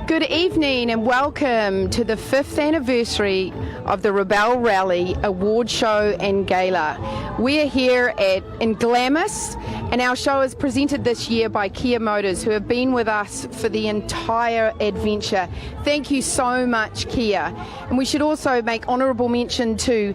Good evening and welcome to the 5th anniversary of the Rebel Rally Award Show and Gala. We're here in Glamis, and our show is presented this year by Kia Motors, who have been with us for the entire adventure. Thank you so much, Kia. And we should also make honourable mention to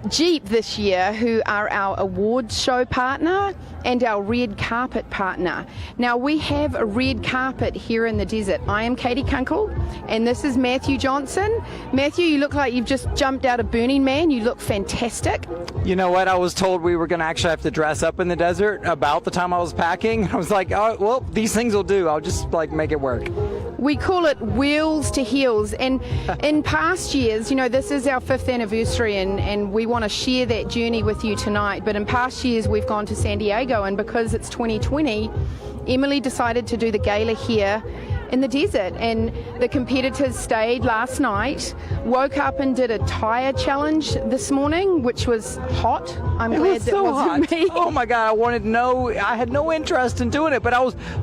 Jeep this year, who are our awards show partner and our red carpet partner. Now we have a red carpet here in the desert. I am Katie Kunkel and this is Matthew Johnson. Matthew, you look like you've just jumped out of Burning Man. You look fantastic. You know what? I was told we were going to actually have to dress up in the desert about the time I was packing. I was like, oh, well, these things will do. I'll just make it work. We call it wheels to heels, and in past years, you know, this is our 5th anniversary and we want to share that journey with you tonight, but in past years we've gone to San Diego, and because it's 2020, Emily decided to do the gala here in the desert, and the competitors stayed last night, woke up and did a tire challenge this morning, which was hot. I'm glad that wasn't me. Oh my God, I had no interest in doing it, but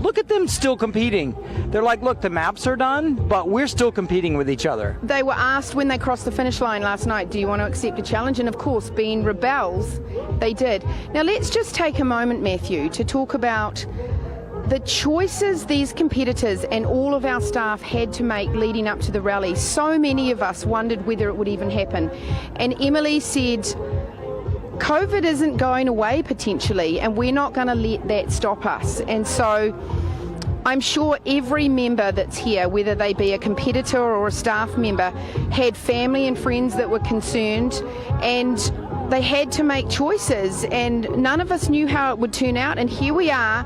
look at them still competing. They're like, look, the maps are done, but we're still competing with each other. They were asked when they crossed the finish line last night, do you want to accept a challenge? And of course, being rebels, they did. Now let's just take a moment, Matthew, to talk about the choices these competitors and all of our staff had to make leading up to the rally. So many of us wondered whether it would even happen. And Emily said, COVID isn't going away potentially, and we're not going to let that stop us. And so I'm sure every member that's here, whether they be a competitor or a staff member, had family and friends that were concerned, and they had to make choices, and none of us knew how it would turn out. And here we are,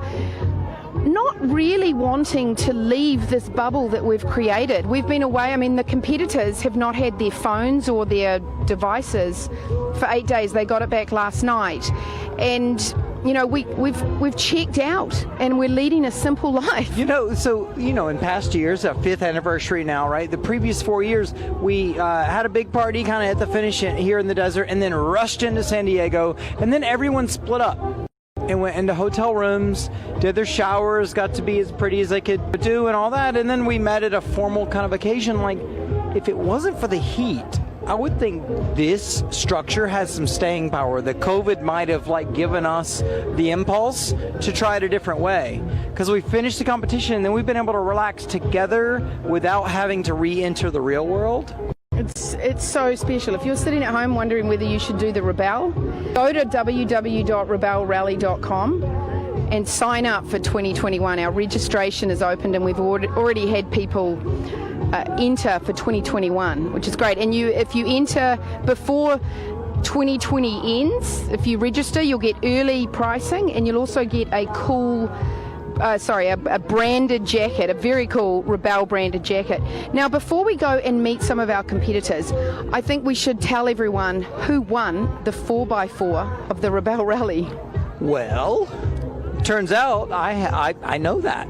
not really wanting to leave this bubble that we've created. We've been away. I mean, the competitors have not had their phones or their devices for 8 days. They got it back last night, and you know, we've checked out and we're leading a simple life. In past years, our 5th anniversary now, right? The previous 4 years, we had a big party kind of at the finish here in the desert, and then rushed into San Diego, and then everyone split up and went into hotel rooms, did their showers, got to be as pretty as they could do and all that, and then we met at a formal kind of occasion. Like, if it wasn't for the heat, I would think this structure has some staying power. The COVID might have given us the impulse to try it a different way, because we finished the competition and then we've been able to relax together without having to re-enter the real world. It's so special. If you're sitting at home wondering whether you should do the Rebel, go to www.rebelrally.com and sign up for 2021. Our registration is opened and we've already had people enter for 2021, which is great. And if you enter before 2020 ends, if you register, you'll get early pricing, and you'll also get a cool a branded jacket, a very cool Rebel branded jacket. Now, before we go and meet some of our competitors, I think we should tell everyone who won the 4x4 of the Rebel Rally. Well, turns out I know that,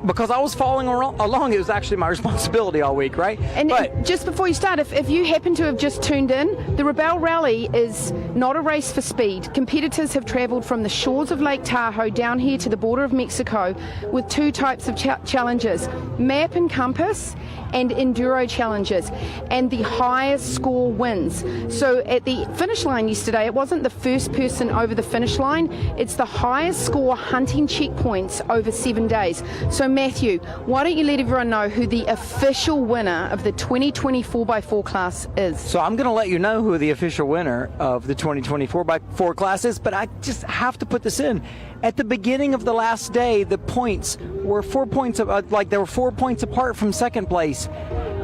because I was following along. It was actually my responsibility all week, right? But just before you start, if you happen to have just tuned in, the Rebel Rally is not a race for speed. Competitors have travelled from the shores of Lake Tahoe down here to the border of Mexico with 2 types of challenges: map and compass, and enduro challenges, and the highest score wins. So at the finish line yesterday, it wasn't the first person over the finish line, it's the highest score hunting checkpoints over 7 days. So Matthew, why don't you let everyone know who the official winner of the 2020 4x4 class is? So I'm going to let you know who the official winner of the 2020 4x4 class is, but I just have to put this in. At the beginning of the last day, the points were 4 points, they were 4 points apart from second place.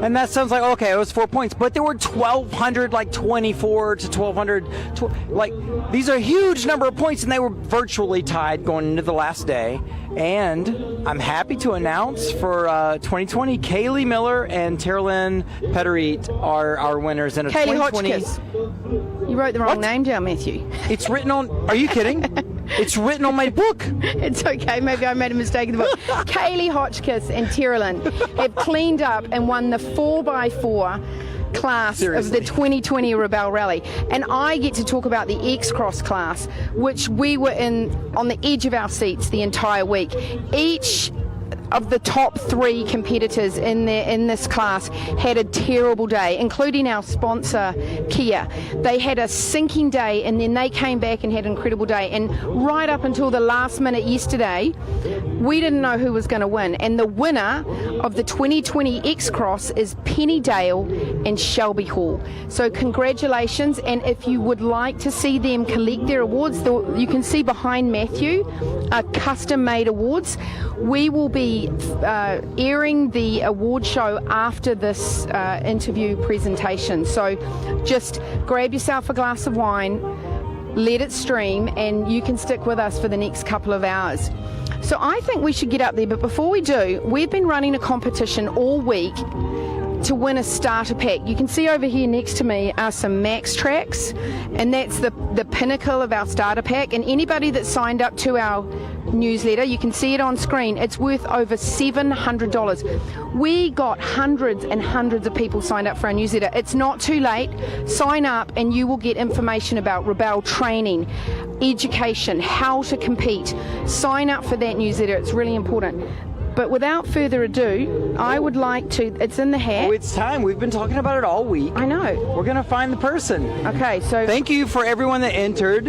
And that sounds like, okay, it was 4 points, but there were 1,200, 24 to 1,200, these are a huge number of points, and they were virtually tied going into the last day. And I'm happy to announce for 2020, Kaylee Miller and Terralyn Pederit are our winners in a Kaylee 2020. Hotchkiss. You wrote the wrong name down, Matthew. It's written on, are you kidding? It's written on my book. It's okay, maybe I made a mistake in the book. Kaylee Hotchkiss and Terralyn have cleaned up and won the 4x4 class Seriously. of the 2020 Rebel Rally, and I get to talk about the X-Cross class, which we were in on the edge of our seats the entire week. Each of the top 3 competitors in this class had a terrible day, including our sponsor, Kia. They had a sinking day, and then they came back and had an incredible day. And right up until the last minute yesterday, we didn't know who was going to win. And the winner of the 2020 X-Cross is Penny Dale and Shelby Hall. So congratulations, and if you would like to see them collect their awards, you can see behind Matthew are custom-made awards. We will be airing the award show after this interview presentation. So just grab yourself a glass of wine, let it stream, and you can stick with us for the next couple of hours. So I think we should get up there, but before we do, we've been running a competition all week to win a starter pack. You can see over here next to me are some Max tracks, and that's the pinnacle of our starter pack. And anybody that signed up to our newsletter, you can see it on screen, it's worth over $700. We got hundreds and hundreds of people signed up for our newsletter. It's not too late. Sign up and you will get information about Rebel training, education, how to compete. Sign up for that newsletter. It's really important. But without further ado, I would like to, it's in the hat. Oh, it's time. We've been talking about it all week. I know. We're going to find the person. Okay, so. Thank you for everyone that entered.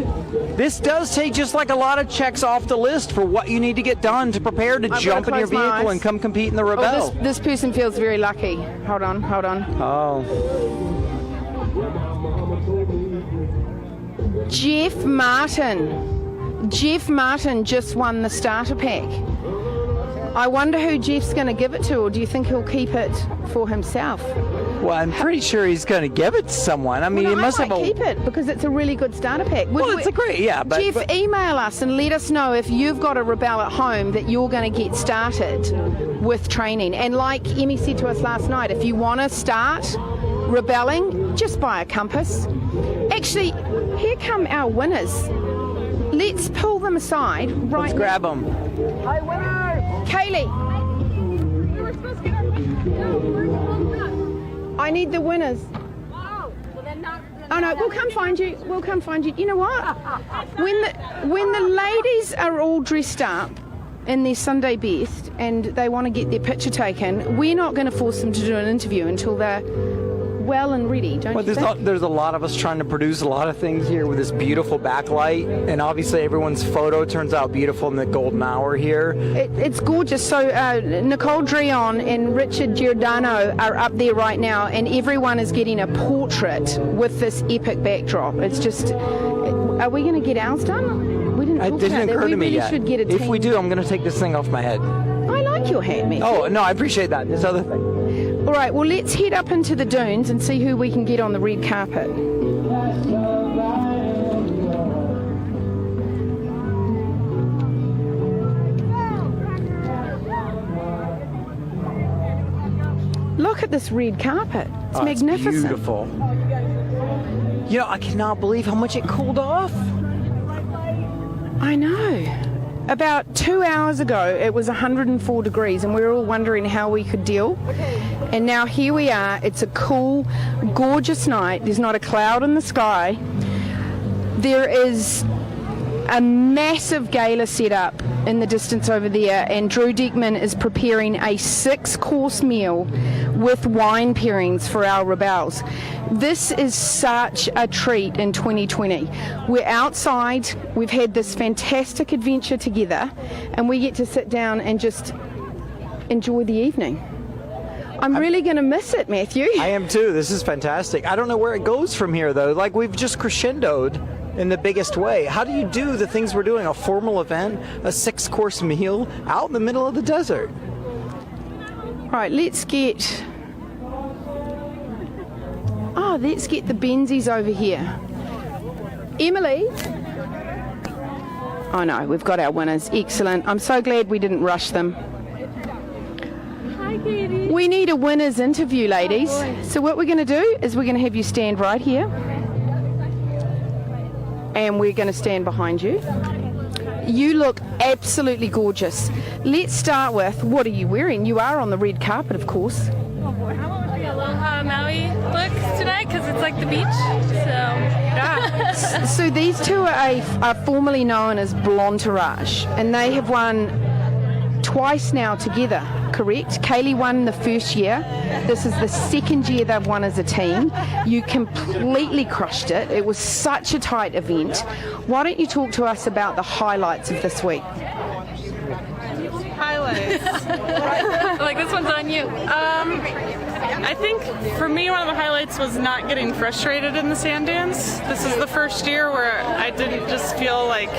This does take just like a lot of checks off the list for what you need to get done to prepare to jump in your vehicle and come compete in the Rebel. Oh, this person feels very lucky. Hold on. Oh. Jeff Martin. Jeff Martin just won the starter pack. I wonder who Jeff's going to give it to, or do you think he'll keep it for himself? Well, I'm pretty sure he's going to give it to someone. I mean, he must have keep it because it's a really good starter pack. It's a great, yeah. But, Jeff, email us and let us know if you've got a Rebel at home that you're going to get started with training. And like Emmy said to us last night, if you want to start rebelling, just buy a compass. Actually, here come our winners. Let's pull them aside right Let's grab them. Hi, winners! Kaylee. I need the winners. Oh no, we'll come find you. You know what? When the ladies are all dressed up in their Sunday best and they want to get their picture taken, we're not going to force them to do an interview until they're well and ready, don't you think? There's a lot of us trying to produce a lot of things here with this beautiful backlight, and obviously everyone's photo turns out beautiful in the golden hour here. It's gorgeous. So Nicole Dreon and Richard Giordano are up there right now, and everyone is getting a portrait with this epic backdrop. It's just, are we going to get ours done? We didn't talk It didn't about occur that. to me really yet. Should get a if team. we do, I'm going to take this thing off my head. I like your hat, Matthew. Oh, no, I appreciate that. This other thing. All right, well, let's head up into the dunes and see who we can get on the red carpet. Look at this red carpet. It's magnificent. It's beautiful. You know, I cannot believe how much it cooled off. I know. About 2 hours ago, it was 104 degrees, and we were all wondering how we could deal. And now here we are. It's a cool, gorgeous night. There's not a cloud in the sky. There is a massive gala set up in the distance over there, and Drew Dickman is preparing a 6-course meal with wine pairings for our Rebels. This is such a treat in 2020. We're outside, we've had this fantastic adventure together, and we get to sit down and just enjoy the evening. I'm really going to miss it, Matthew. I am too. This is fantastic. I don't know where it goes from here, though. Like, we've just crescendoed in the biggest way. How do you do the things we're doing? A formal event, a 6-course meal out in the middle of the desert. Right, let's get the Benzies over here. Emily? Oh no, we've got our winners. Excellent. I'm so glad we didn't rush them. Hi, Katie. We need a winner's interview, ladies. So what we're going to do is we're going to have you stand right here. And we're going to stand behind you. You look absolutely gorgeous. Let's start with, what are you wearing? You are on the red carpet, of course. Aloha Maui look tonight because it's like the beach. So, yeah. So these two are formerly known as Blontourage, and they have won twice now together, correct? Kaylee won the first year. This is the second year they've won as a team. You completely crushed it. It was such a tight event. Why don't you talk to us about the highlights of this week? Highlights. Like, this one's on you. I think for me, one of the highlights was not getting frustrated in the sand dunes. This is the first year where I didn't just feel like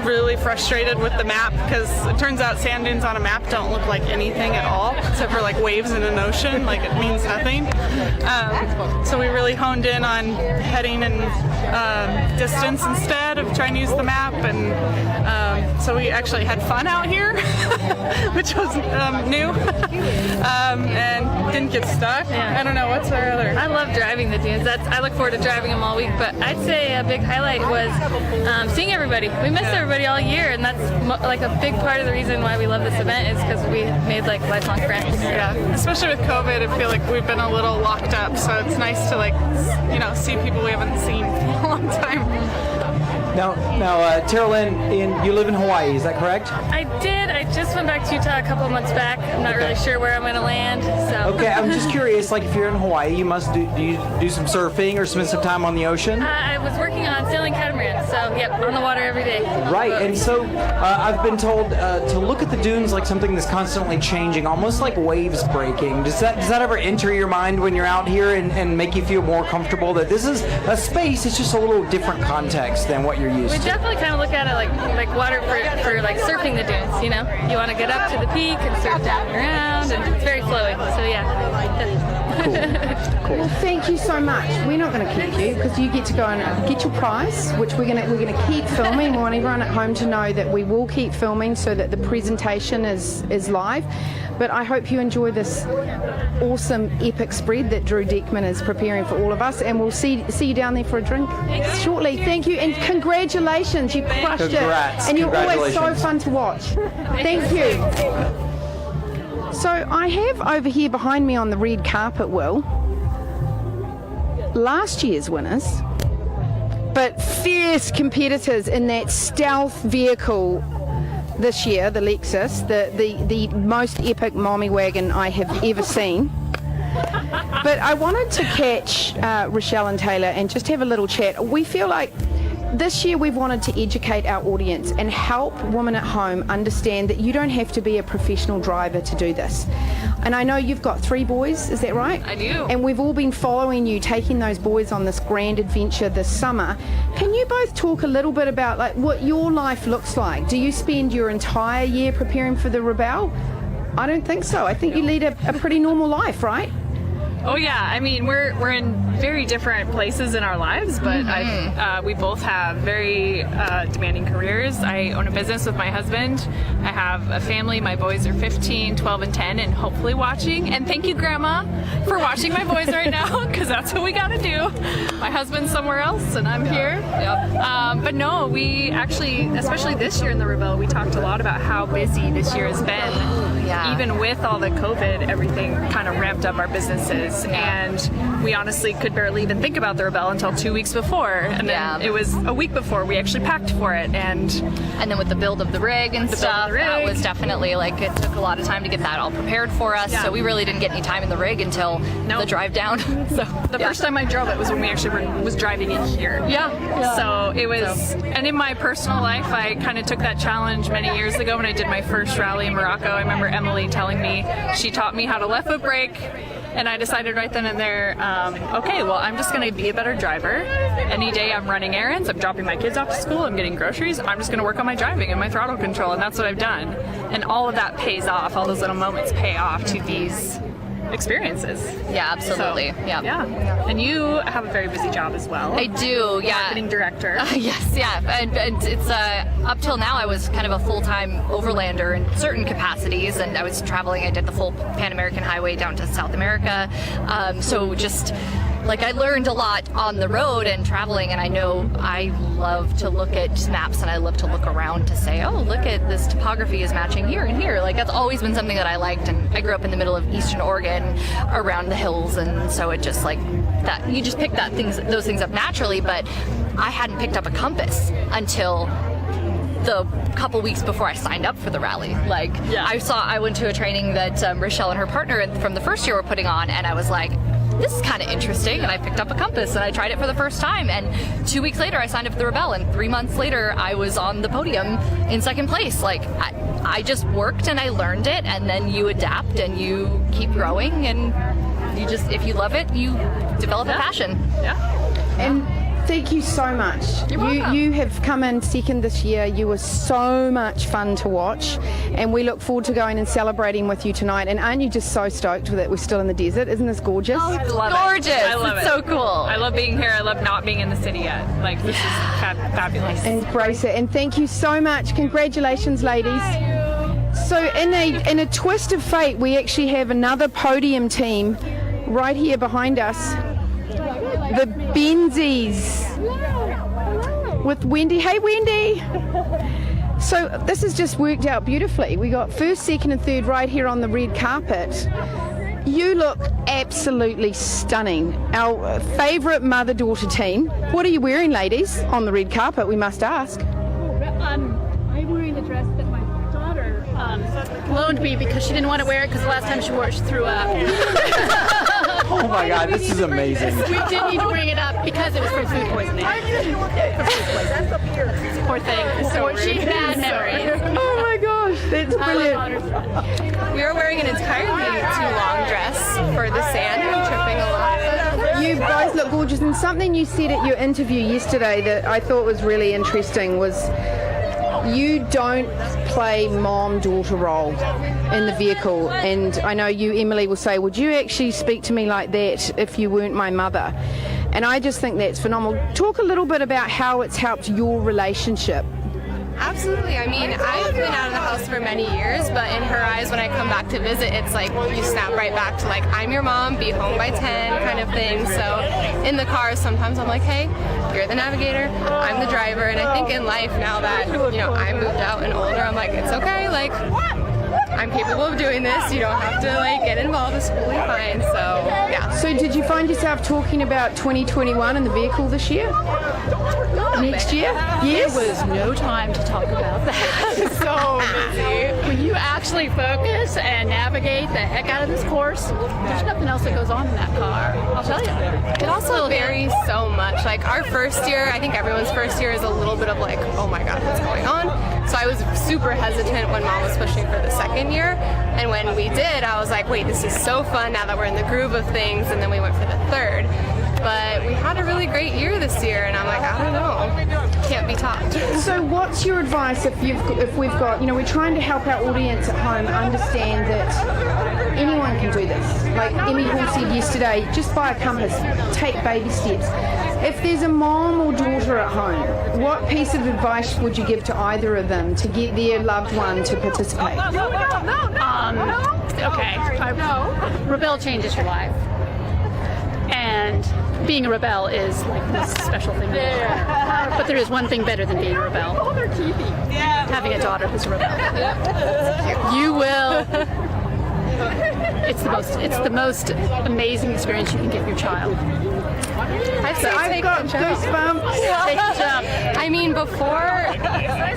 really frustrated with the map, because it turns out sand dunes on a map don't look like anything at all except for like waves in an ocean. Like, it means nothing. So we really honed in on heading and distance instead of trying to use the map, and so we actually had fun out here, which was new, and didn't get stuck. Yeah. I don't know, what's our other? I love driving the dunes. I look forward to driving them all week, but I'd say a big highlight was seeing everybody. We missed everybody all year, and that's like a big part of the reason why we love this event is because we made like lifelong friends. Yeah, especially with COVID, I feel like we've been a little locked up, so it's nice to, like, you know, see people we haven't seen for a long time. Now, Tara Lynn, you live in Hawaii, is that correct? I did. I just went back to Utah a couple of months back. I'm not really sure where I'm going to land. So. Okay, I'm just curious, like, if you're in Hawaii, you must do you do some surfing or spend some time on the ocean? I was working on sailing catamaran, so yep, on the water every day. Right, and so I've been told to look at the dunes like something that's constantly changing, almost like waves breaking. Does that ever enter your mind when you're out here and make you feel more comfortable that this is a space, it's just a little different context than what you're used We to? definitely kind of look at it like water for like surfing the dunes, you know? You want to get up to the peak and surf down and around, and it's very flowy, so yeah. Cool. Well, thank you so much. We're not going to keep you because you get to go and get your prize, which we're going to keep filming. We want everyone at home to know that we will keep filming so that the presentation is live. But I hope you enjoy this awesome epic spread that Drew Deckman is preparing for all of us, and we'll see you down there for a drink shortly. Thank you, and congratulations, you crushed Congrats. it, and you're always so Congratulations. fun to watch. Thank you. So I have over here behind me on the red carpet, Will, last year's winners, but fierce competitors in that stealth vehicle this year, the Lexus, the most epic mommy wagon I have ever seen. But I wanted to catch Rochelle and Taylor and just have a little chat. We feel like this year we've wanted to educate our audience and help women at home understand that you don't have to be a professional driver to do this. And I know you've got 3 boys, is that right? I do. And we've all been following you, taking those boys on this grand adventure this summer. Can you both talk a little bit about like what your life looks like? Do you spend your entire year preparing for the Rebelle? I don't think so. I think you lead a pretty normal life, right? Oh yeah, I mean we're in very different places in our lives, but we both have very demanding careers. I own a business with my husband. I have a family. My boys are 15, 12, and 10, and hopefully watching. And thank you, Grandma, for watching my boys right now, because that's what we got to do. My husband's somewhere else, and I'm here. Yep. But no, we actually, especially this year in the Rebelle, we talked a lot about how busy this year has been. Yeah. Even with all the COVID, everything kind of ramped up our businesses, and we honestly could barely even think about the Rebelle until 2 weeks before, and then it was a week before we actually packed for it, and then with the build of the rig and stuff, that was definitely like it took a lot of time to get that all prepared for us. So we really didn't get any time in the rig until the drive down. So the first time I drove it was when we actually was driving in here. So it was, and in my personal life, I kind of took that challenge many years ago when I did my first rally in Morocco. I remember Emily telling me, she taught me how to left foot brake, and I decided right then and there, okay, well, I'm just going to be a better driver. Any day I'm running errands, I'm dropping my kids off to school, I'm getting groceries, I'm just going to work on my driving and my throttle control, and that's what I've done. And all of that pays off, all those little moments pay off to these experiences. Yeah, absolutely. So, yeah. And you have a very busy job as well. I do, yeah. Marketing director. Yes, yeah. And it's up till now I was kind of a full-time overlander in certain capacities, and I was traveling. I did the full Pan American Highway down to South America. So just like I learned a lot on the road and traveling, and I know I love to look at maps and I love to look around to say, oh, look at this topography is matching here and here. Like that's always been something that I liked, and I grew up in the middle of Eastern Oregon around the hills, and so it just like that you just pick those things up naturally. But I hadn't picked up a compass until the couple weeks before I signed up for the rally. Like, I went to a training that Rochelle and her partner from the first year were putting on, and I was like, this is kind of interesting, and I picked up a compass and I tried it for the first time, and 2 weeks later I signed up for the Rebelle, and 3 months later I was on the podium in second place. Like, I just worked and I learned it, and then you adapt and you keep growing, and you just, if you love it, you develop a passion. And thank you so much. You're welcome. You have come in second this year. You were so much fun to watch, and we look forward to going and celebrating with you tonight. And aren't you just so stoked that we're still in the desert? Isn't this gorgeous? Oh, it's gorgeous. I love It's it. so cool. I love being here. I love not being in the city yet. Like, this is fabulous. Embrace it, and thank you so much. Congratulations, ladies. So in a twist of fate, we actually have another podium team right here behind us. The Benzies with Wendy. Hey, Wendy. So this has just worked out beautifully. We got first, second, and third right here on the red carpet. You look absolutely stunning. Our favourite mother-daughter team. What are you wearing, ladies, on the red carpet? We must ask. I'm wearing a dress that my daughter loaned me because she didn't want to wear it because the last time she wore it she threw up. Oh my God, this is amazing. We did need to bring it up because it was from food poisoning. Poor thing. So she had bad memories. Oh my gosh, that's brilliant. We were wearing an entirely too long dress for the sand and tripping a lot. You both look gorgeous, and something you said at your interview yesterday that I thought was really interesting was you don't play mom-daughter role in the vehicle, and I know you, Emily, will say, would you actually speak to me like that if you weren't my mother? And I just think that's phenomenal. Talk a little bit about how it's helped your relationship. Absolutely. I mean, I've been out of the house for many years, but in her eyes, when I come back to visit, it's like you snap right back to like, I'm your mom, be home by 10 kind of thing. So in the car, sometimes I'm like, hey, you're the navigator, I'm the driver. And I think in life now that, you know, I moved out and older, I'm like, it's okay. Like, I'm capable of doing this. You don't have to like get involved. It's totally fine. So yeah. So did you find yourself talking about 2021 in the vehicle this year? Next year? Yes? There was no time to talk about that. So busy. When you actually focus and navigate the heck out of this course, there's nothing else that goes on in that car. I'll tell you. It also varies so much. Like our first year, I think everyone's first year is a little bit of like, oh my God, what's going on? So I was super hesitant when Mom was pushing for the second year. And when we did, I was like, wait, this is so fun now that we're in the groove of things. And then we went for the third. But we had a really great year this year, and I'm like, I don't know, can't be topped. So what's your advice if we've got, you know, we're trying to help our audience at home understand that anyone can do this. Like Emmy Hall said yesterday, just buy a compass, take baby steps. If there's a mom or daughter at home, what piece of advice would you give to either of them to get their loved one to participate? Okay. Rebelle changes your life. And being a rebelle is like this special thing. But there is one thing better than being a rebelle. Having a daughter who's a rebelle. You will. It's the most amazing experience you can give your child. I've got goosebumps. I mean, before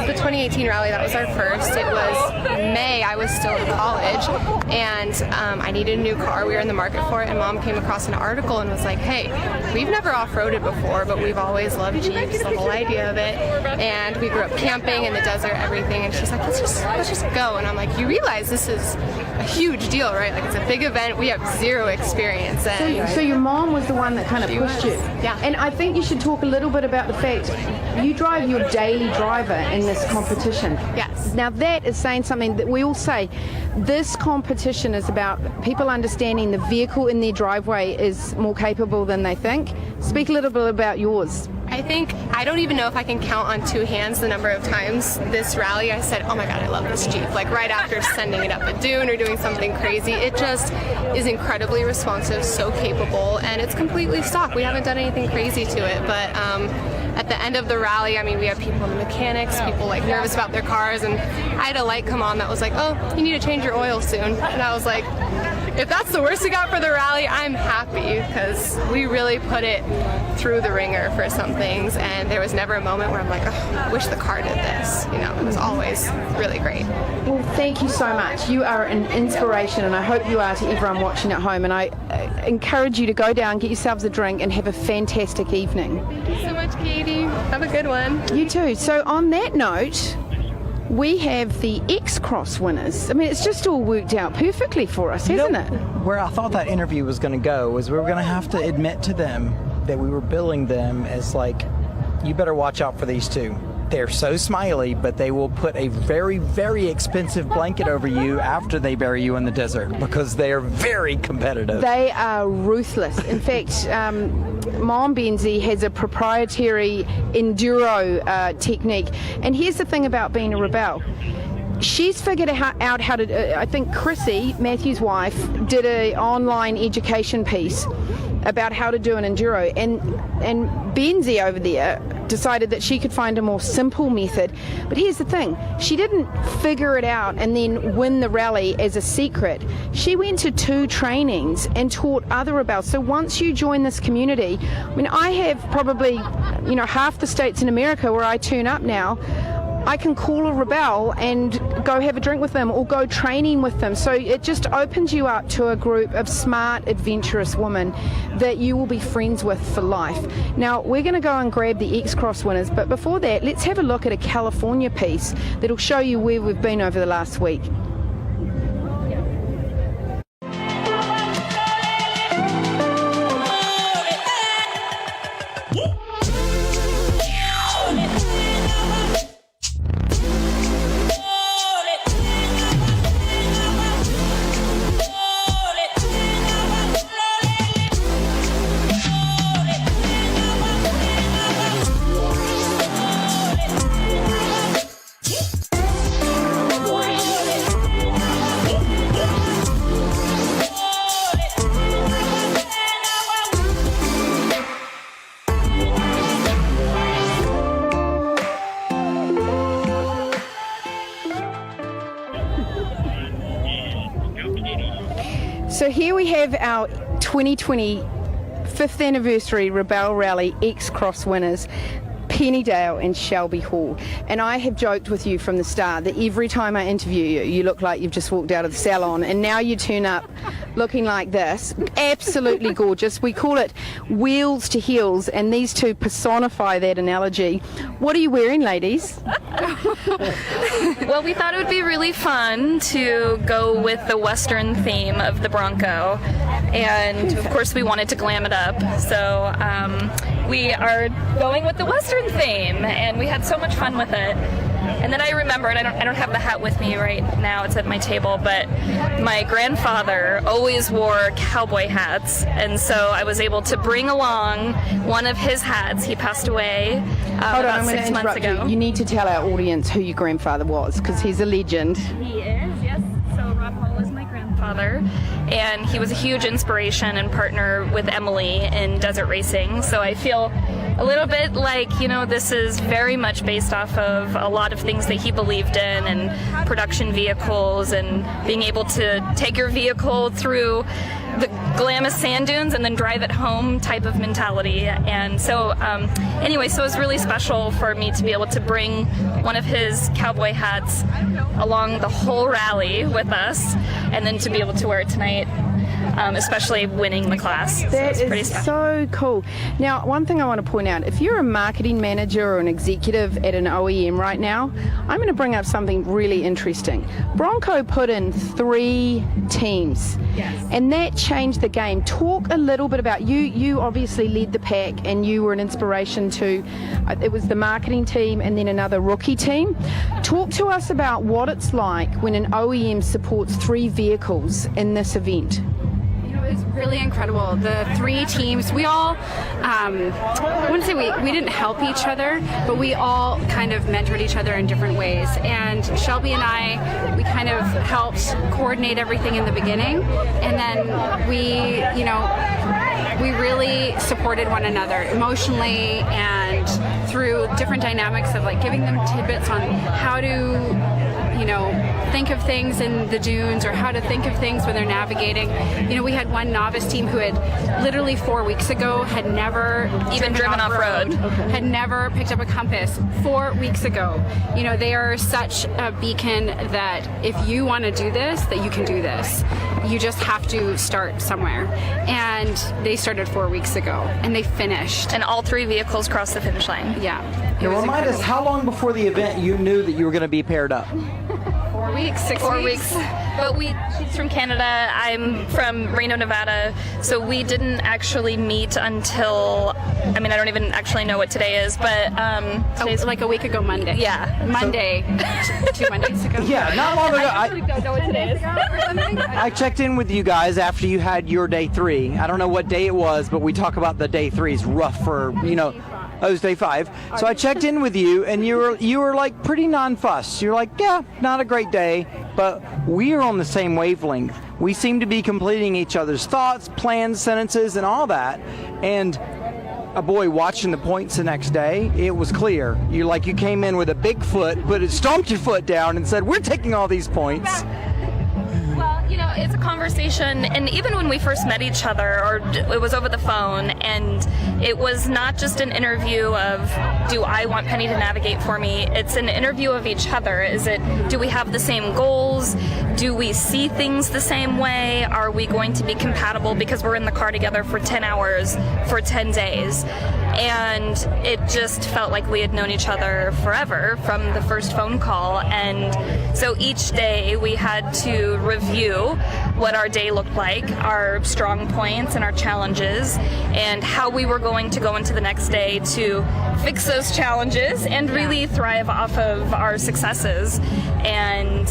the 2018 rally, that was our first. It was May. I was still in college, and I needed a new car. We were in the market for it, and Mom came across an article and was like, hey, we've never off-roaded before, but we've always loved Jeeps, the whole idea of it. And we grew up camping in the desert, everything. And she's like, let's just go. And I'm like, you realize this is a huge deal, right? Like, it's a big event. We have zero experience. And So your mom was the one that kind of pushed you. Yeah. And I think you should talk a little bit about the fact you drive your daily driver in this competition. Yes. Now that is saying something that we all say. This competition is about people understanding the vehicle in their driveway is more capable than they think. Speak a little bit about yours. I think, I don't even know if I can count on two hands the number of times this rally I said, oh my God, I love this Jeep. Like right after sending it up a dune or doing something crazy. It just is incredibly responsive, so capable, and it's completely stock. We haven't done anything crazy to it, but at the end of the rally, I mean, we had people in the mechanics, people like nervous about their cars, and I had a light come on that was like, oh, you need to change your oil soon. And I was like, if that's the worst we got for the rally, I'm happy because we really put it through the ringer for some things, and there was never a moment where I'm like, oh, I wish the car did this. You know, it was always really great. Well, thank you so much. You are an inspiration, and I hope you are to everyone watching at home. And I encourage you to go down, get yourselves a drink, and have a fantastic evening. Thank you so much, Katie. Have a good one. You too. So on that note, we have the X-Cross winners. I mean, it's just all worked out perfectly for us, hasn't it? Where I thought that interview was going to go was we were going to have to admit to them that we were billing them as like, you better watch out for these two. They're so smiley, but they will put a very, very expensive blanket over you after they bury you in the desert because they are very competitive. They are ruthless. In fact, Mom Benzie has a proprietary enduro technique. And here's the thing about being a rebel. She's figured out how to, I think Chrissy, Matthew's wife, did an online education piece about how to do an enduro, and Benzie over there decided that she could find a more simple method. But here's the thing, she didn't figure it out and then win the rally as a secret. She went to 2 trainings and taught other rebels. So once you join this community, I mean, I have probably, you know, half the states in America where I turn up now. I can call a rebel and go have a drink with them or go training with them. So it just opens you up to a group of smart, adventurous women that you will be friends with for life. Now, we're going to go and grab the X-Cross winners, but before that, let's have a look at a California piece that'll show you where we've been over the last week. So here we have our 2020 5th anniversary Rebel Rally X-Cross winners, Pennydale and Shelby Hall. And I have joked with you from the start that every time I interview you, you look like you've just walked out of the salon, and now you turn up looking like this. Absolutely gorgeous. We call it wheels to heels, and these two personify that analogy. What are you wearing, ladies? Well, we thought it would be really fun to go with the Western theme of the Bronco, and of course we wanted to glam it up, so we are going with the Western theme, and we had so much fun with it. And then I remembered, I don't have the hat with me right now, it's at my table, but my grandfather always wore cowboy hats, and so I was able to bring along one of his hats. He passed away about 6 months ago. You need to tell our audience who your grandfather was, because he's a legend. He is, yes. So Rob Hall is my grandfather, and he was a huge inspiration and partner with Emily in desert racing, so I feel a little bit like, you know, this is very much based off of a lot of things that he believed in, and production vehicles, and being able to take your vehicle through the glamorous sand dunes and then drive it home type of mentality. And so anyway, so it was really special for me to be able to bring one of his cowboy hats along the whole rally with us, and then to be able to wear it tonight, especially winning the class. That is so cool. Now, one thing I want to point out, if you're a marketing manager or an executive at an OEM right now, I'm going to bring up something really interesting. Bronco put in 3 teams, and that changed the game. Talk a little bit about, you obviously led the pack, and you were an inspiration to, it was the marketing team and then another rookie team. Talk to us about what it's like when an OEM supports 3 vehicles in this event. It was really incredible. The 3 teams, we all, I wouldn't say we didn't help each other, but we all kind of mentored each other in different ways. And Shelby and I, we kind of helped coordinate everything in the beginning, and then we, you know, we really supported one another emotionally and through different dynamics of like giving them tidbits on how to, think of things in the dunes or how to think of things when they're navigating. We had one novice team who had literally 4 weeks ago had never Even driven off-road. had never picked up a compass 4 weeks ago. They are such a beacon that if you want to do this, that you can do this. You just have to start somewhere. And they started 4 weeks ago, and they finished. And all 3 vehicles crossed the finish line. Yeah. Now, remind us, how long before the event you knew that you were going to be paired up? 4 weeks, 6 4 weeks. But she's from Canada, I'm from Reno, Nevada, so we didn't actually meet until, I don't even actually know what today is, but today's like a week ago Monday. Yeah. Monday, 2 Mondays ago. Yeah, not long ago. I don't know what today is. I checked in with you guys after you had your day 3. I don't know what day it was, but we talk about the day 3 is rough for, it was day 5. So I checked in with you, and you were like pretty non-fussed. You're like, yeah, not a great day, but we are on the same wavelength. We seem to be completing each other's thoughts, plans, sentences, and all that. And boy, watching the points the next day, it was clear. You came in with a big foot, but it stomped your foot down and said, we're taking all these points. Well, it's a conversation, and even when we first met each other, or it was over the phone, and it was not just an interview of, do I want Penny to navigate for me? It's an interview of each other. Do we have the same goals? Do we see things the same way? Are we going to be compatible because we're in the car together for 10 hours for 10 days? And it just felt like we had known each other forever from the first phone call. And so each day we had to review what our day looked like, our strong points and our challenges, and how we were going to go into the next day to fix those challenges and really thrive off of our successes. And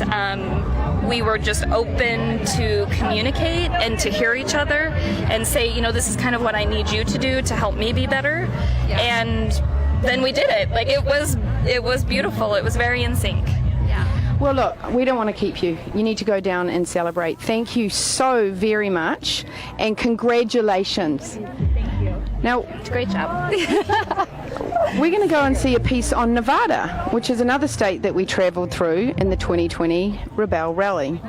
we were just open to communicate and to hear each other and say, this is kind of what I need you to do to help me be better. Yeah. And then we did it. It was beautiful. It was very in sync. Well, look, we don't want to keep you. You need to go down and celebrate. Thank you so very much, and congratulations. Thank you. Now, great job. We're going to go and see a piece on Nevada, which is another state that we traveled through in the 2020 Rebel Rally.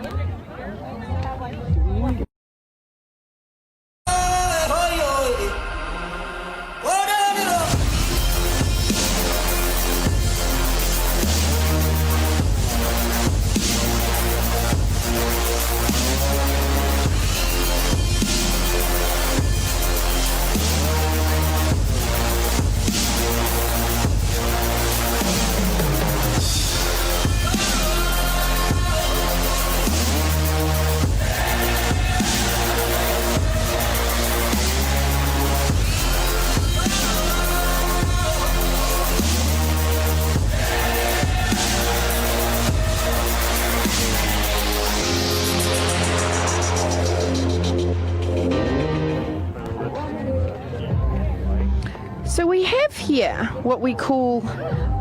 So we have here what we call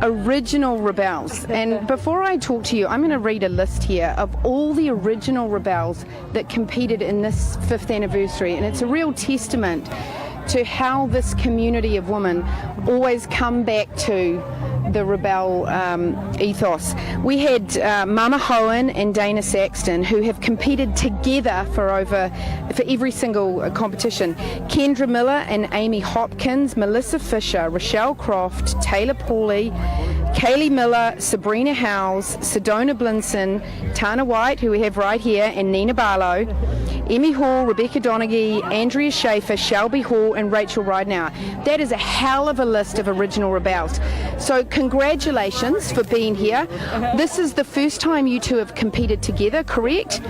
original rebels, and before I talk to you, I'm going to read a list here of all the original rebels that competed in this 5th anniversary, and it's a real testament to how this community of women always come back to the rebel ethos. We had Mama Hohen and Dana Saxton, who have competed together for every single competition. Kendra Miller and Amy Hopkins, Melissa Fisher, Rochelle Croft, Taylor Pauly, Kaylee Miller, Sabrina Howes, Sedona Blinson, Tana White, who we have right here, and Nina Barlow, Emmy Hall, Rebecca Donaghy, Andrea Schaefer, Shelby Hall, and Rachel Ridenauer. That is a hell of a list of original rebels. So congratulations for being here. This is the first time you two have competed together, correct?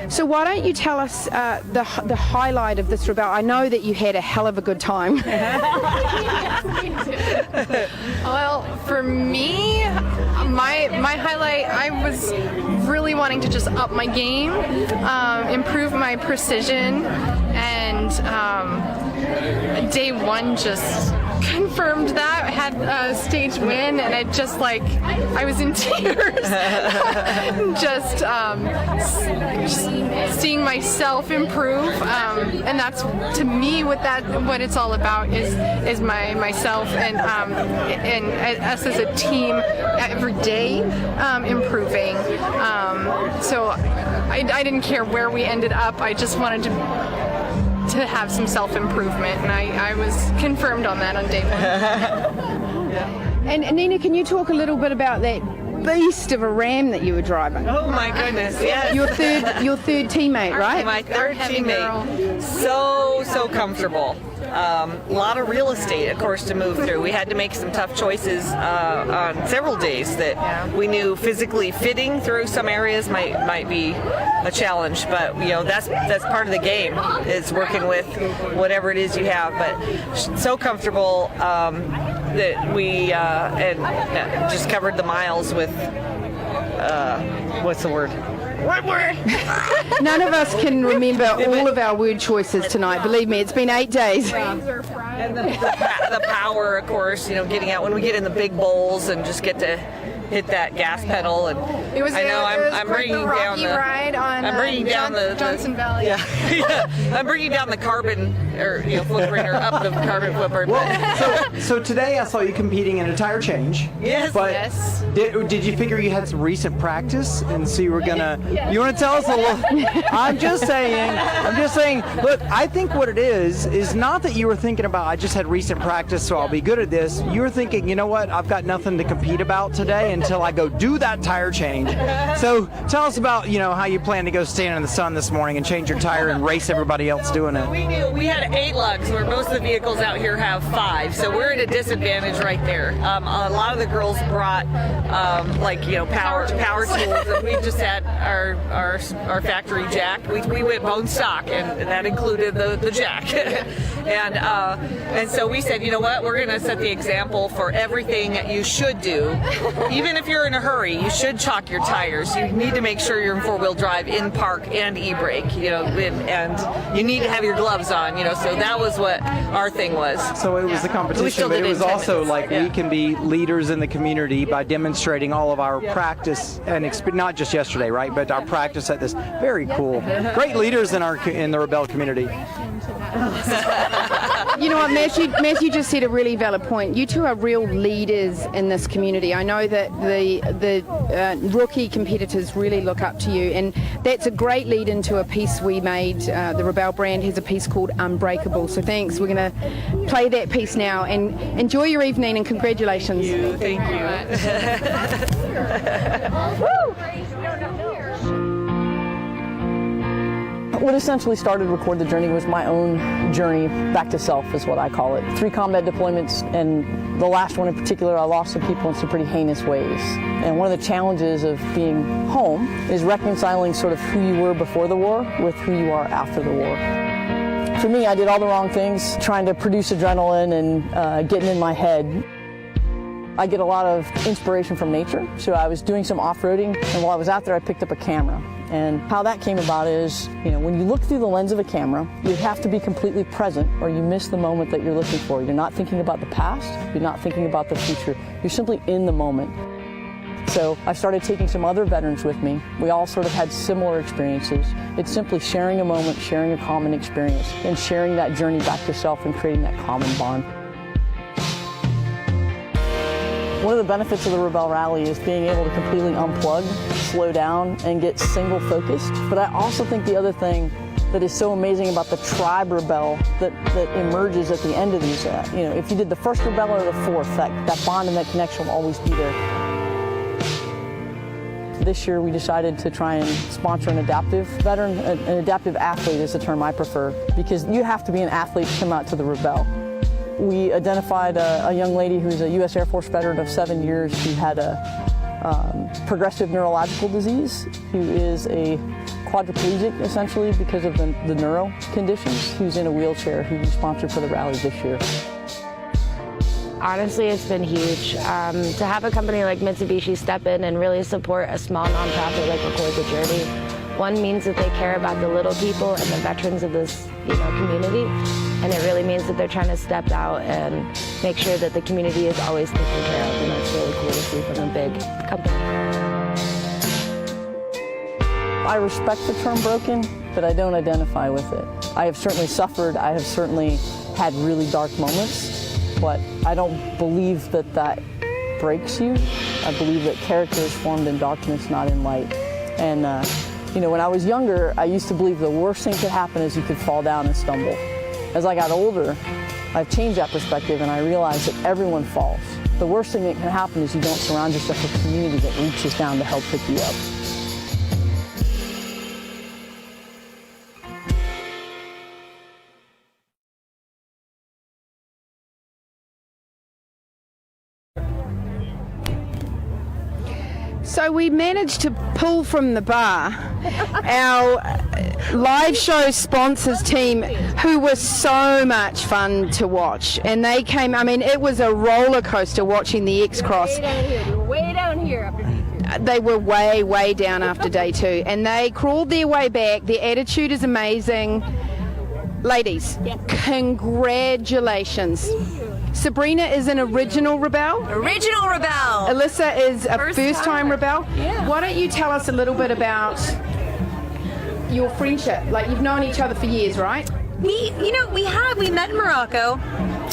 So why don't you tell us the highlight of this rebel? I know that you had a hell of a good time. Well, for me, my highlight, I was really wanting to just up my game, improve my precision, and and day one just confirmed that. I had a stage win, and I just I was in tears. just seeing myself improve, and that's to me what it's all about is myself and us as a team every day improving. So I didn't care where we ended up. I just wanted to have some self-improvement, and I was confirmed on that on day one. And Nina, can you talk a little bit about that beast of a Ram that you were driving? Oh my goodness, yes. Your third teammate, right? My third teammate. So comfortable. A lot of real estate, of course, to move through. We had to make some tough choices on several days that we knew physically fitting through some areas might be a challenge. But that's part of the game, is working with whatever it is you have. But so comfortable that we just covered the miles with what's the word? None of us can remember all of our word choices tonight. Believe me, it's been 8 days. And the power, of course, getting out when we get in the big bowls and just get to hit that gas pedal. And it was I'm bringing the down rocky ride on Johnson Valley. Yeah, I'm bringing down the carbon footprint, or up the carbon footprint. So today I saw you competing in a tire change. Yes. But Yes. Did you figure you had some recent practice, and so you were gonna? You want to tell us a little? I'm just saying. Look, I think what it is not that you were thinking about, I just had recent practice, so I'll be good at this. You were thinking, you know what? I've got nothing to compete about today until I go do that tire change. So tell us about how you plan to go stand in the sun this morning and change your tire and race everybody else doing it. We had 8 lugs, where most of the vehicles out here have 5, so we're at a disadvantage right there. A lot of the girls brought power tools, and we just had our factory jack. We went bone stock, and that included the jack. and so we said, you know what, we're going to set the example for everything that you should do. Even if you're in a hurry, you should chalk your tires. You need to make sure you're in 4-wheel drive, in park, and e-brake. And you need to have your gloves on. So that was what our thing was. So it was the competition, but it was also we can be leaders in the community by demonstrating all of our practice and not just yesterday, right? But our practice at this. Very cool. Great leaders in the Rebel community. You know what, Matthew just said a really valid point. You two are real leaders in this community. I know that the rookie competitors really look up to you, and that's a great lead into a piece we made. The Rebel brand has a piece called Unbreakable. So thanks. We're going to play that piece now, and enjoy your evening, and congratulations. Thank you. What essentially started Record the Journey was my own journey back to self, is what I call it. 3 combat deployments, and the last one in particular, I lost some people in some pretty heinous ways. And one of the challenges of being home is reconciling sort of who you were before the war with who you are after the war. For me, I did all the wrong things, trying to produce adrenaline and getting in my head. I get a lot of inspiration from nature, so I was doing some off-roading, and while I was out there I picked up a camera. And how that came about is, when you look through the lens of a camera, you have to be completely present or you miss the moment that you're looking for. You're not thinking about the past, you're not thinking about the future, you're simply in the moment. So I started taking some other veterans with me. We all sort of had similar experiences. It's simply sharing a moment, sharing a common experience, and sharing that journey back to self and creating that common bond. One of the benefits of the Rebel Rally is being able to completely unplug, slow down, and get single focused. But I also think the other thing that is so amazing about the tribe Rebel that emerges at the end of these, if you did the first Rebel or the fourth, that bond and that connection will always be there. This year we decided to try and sponsor an adaptive veteran. An adaptive athlete is the term I prefer, because you have to be an athlete to come out to the Rebel. We identified a young lady who's a U.S. Air Force veteran of 7 years who had a progressive neurological disease, who is a quadriplegic essentially because of the neuro conditions, who's in a wheelchair, who we sponsored for the rally this year. Honestly, it's been huge. To have a company like Mitsubishi step in and really support a small nonprofit like Record the Journey One means that they care about the little people and the veterans of this, community. And it really means that they're trying to step out and make sure that the community is always taken care of. And that's really cool to see from a big company. I respect the term broken, but I don't identify with it. I have certainly suffered. I have certainly had really dark moments, but I don't believe that breaks you. I believe that character is formed in darkness, not in light. And, when I was younger, I used to believe the worst thing could happen is you could fall down and stumble. As I got older, I've changed that perspective and I realized that everyone falls. The worst thing that can happen is you don't surround yourself with a community that reaches down to help pick you up. So we managed to pull from the bar our live show sponsors team, who were so much fun to watch. And they came, it was a roller coaster watching the X-Cross. Way down here after day 2. They were way, way down after day 2. And they crawled their way back. Their attitude is amazing. Ladies, congratulations. Sabrina is an original Rebel. Original Rebel. Alyssa is a first-time Rebel. Yeah. Why don't you tell us a little bit about your friendship? Like, you've known each other for years, right? We met in Morocco,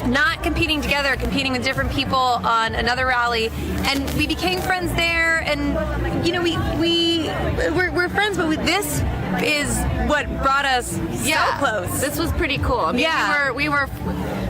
not competing together, competing with different people on another rally, and we became friends there. And we're friends, but this is what brought us so close. This was pretty cool.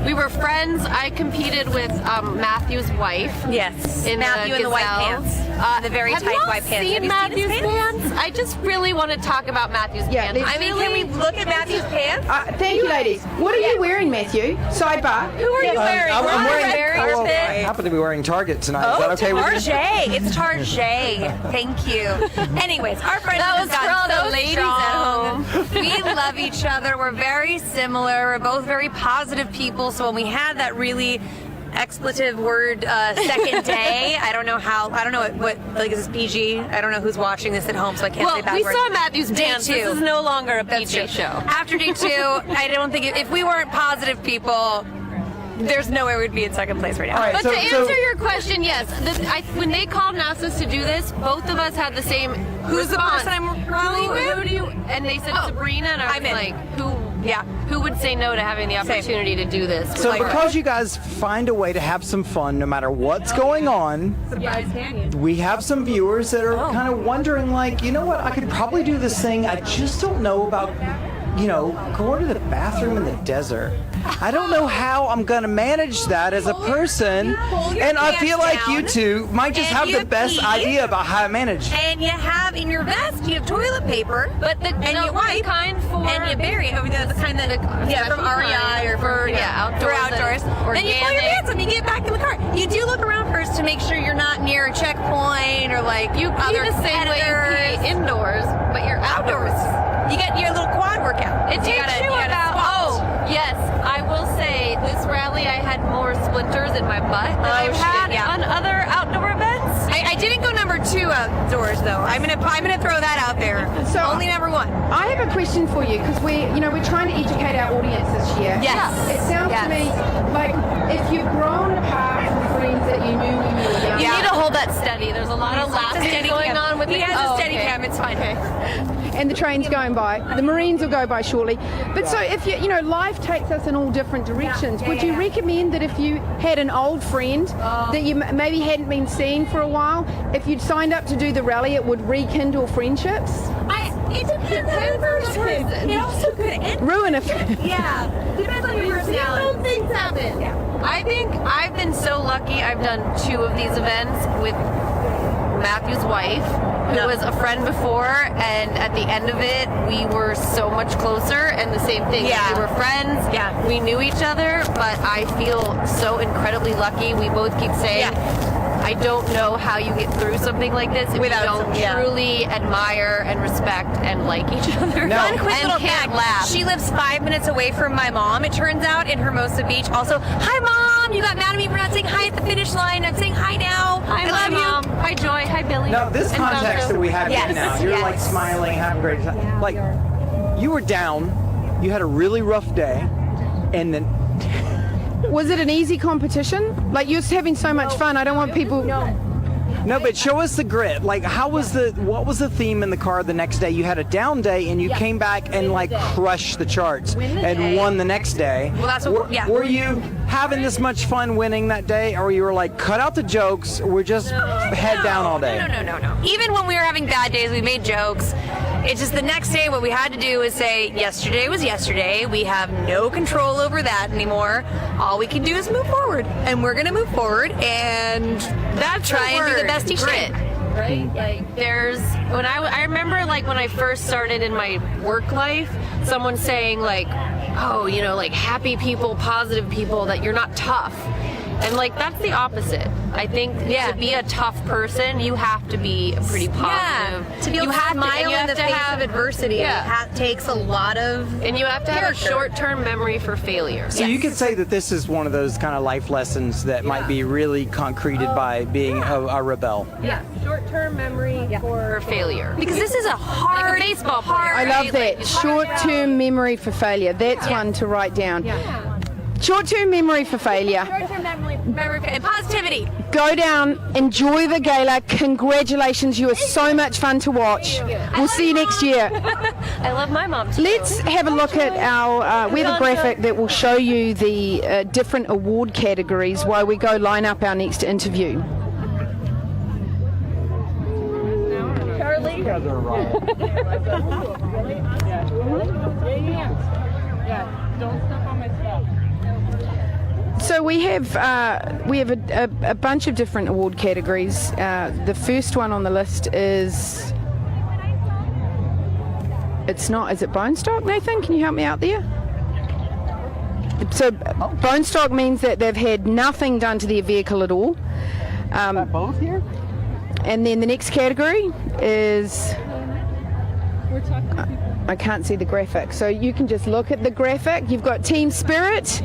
We were friends. I competed with Matthew's wife. Yes, in Matthew in the white pants, the very tight white pants. Have you seen Matthew's pants? I just really want to talk about Matthew's pants. Can we look at Matthew's pants? Thank you, ladies. What are you wearing, Matthew? Sidebar. Who are you wearing? I'm wearing. I I happen to be wearing Target tonight. Is that okay with you? Target. It's Target. Thank you. Anyways, our friendship has for all gotten the so ladies strong. at home. We love each other. We're very similar. We're both very positive people. So when we had that really expletive word second day, I don't know what is this PG? I don't know who's watching this at home, so I can't say bad we words. saw Matthew's Day pants. 2. This is no longer a That's PG true. show. After day 2, I don't think if we weren't positive people, there's no way we'd be in second place right now. All right, But so- to answer your question, yes. When they called NASA's to do this, both of us had the same. Who's the response. person I'm rallying with? Who do you? And they said Sabrina, and I was I'm in. like, who? Yeah. Who would say no to having the opportunity to do this? So because you guys find a way to have some fun no matter what's going on, we have some viewers that are kind of wondering, like, you know what, I could probably do this thing. I just don't know about, going to the bathroom in the desert. I don't know how I'm going to manage that as a person. And I feel like you two might just have the best idea about how to manage. And you have in your vest, you have toilet paper, and you wipe, kind for and you bury it over the kind that from REI or for outdoors. Then you pull your pants and you get back in the car. You do look around first to make sure you're not near a checkpoint or like you other pee the same way you pee indoors, but you're outdoors. You get your little quad workout. It takes you about. Oh, yes. I will say this rally, I had more splinters in my butt than I've had on other outdoor events. I didn't go number 2 outdoors though. I'm gonna throw that out there. So only number 1. I have a question for you, because we're trying to educate our audience this year. Yes. It sounds to me like if you've grown apart from friends that you knew when you were young. You need to hold that steady. There's a lot of laughing going on with He has a steady cam. It's fine. And the train's going by. The Marines will go by shortly. But so if life takes us in all different directions. Would you recommend that if you had an old friend that you maybe hadn't been seeing for a while, if you'd signed up to do the rally, it would rekindle friendships? It depends on the person. It also could ruin a Yeah. Depends on your personality. Things happen. Yeah. I think I've been so lucky. I've done 2 of these events with Matthew's wife, who was a friend before, and at the end of it, we were so much closer, and the same thing. Yeah. We were friends. Yeah. We knew each other, but I feel so incredibly lucky. We both keep saying, I don't know how you get through something like this if Without you don't truly admire and respect and like each other. Fun quick little can't fact. laugh. She lives 5 minutes away from my mom, it turns out, in Hermosa Beach. Also, hi Mom! You got mad at me for not saying hi at the finish line. I'm saying hi now. I love Mom. you. Hi, Joy. Hi, Billy. Now, this And context Bronco. that we have Yes, right now, you're like yes. smiling, having a great time. Like, you were down, you had a really rough day, and then Was it an easy competition? Like, you're having so much fun. I don't want people. no, but show us the grit. Like, what was the theme in the car the next day? You had a down day, and you came back and like crushed the charts and won the next day. Well, that's what, yeah. Were you having this much fun winning that day, or you were like, cut out the jokes, we're just head down all day? No. Even when we were having bad days, we made jokes. It's just the next day, what we had to do was say, yesterday was yesterday. We have no control over that anymore. All we can do is move forward. And we're going to move forward and try and do the best each day. Right? Like, there's when I remember, like, when I first started in my work life, someone saying, like, oh, you know, like, happy people, positive people, that you're not tough. And, like, that's the opposite. I think to be a tough person, you have to be pretty positive. Yeah, to be able to smile in the face of adversity. Yeah. It takes a lot of And you have to have a short-term memory for failure. So you could say that this is one of those kind of life lessons that might be really concreted by being a rebel. Yeah, short-term memory for failure. because this is a hard, Like a baseball player. I love that. Short-term memory for failure. That's one to write down. Short-term memory for failure. Short-term memory and positivity. Go down, enjoy the gala. Congratulations, you were so much fun to watch. We'll see you next year. I love my mom too. Let's have a look at our, we have a graphic that will show you the different award categories while we go line up our next interview. You guys are wrong. Don't step on my stuff. So we have a bunch of different award categories. The first one on the list is is it bone stock, Nathan? Can you help me out there? So bone stock means that they've had nothing done to their vehicle at all. Both here? And then the next category is, I can't see the graphic, so you can just look at the graphic. You've got team spirit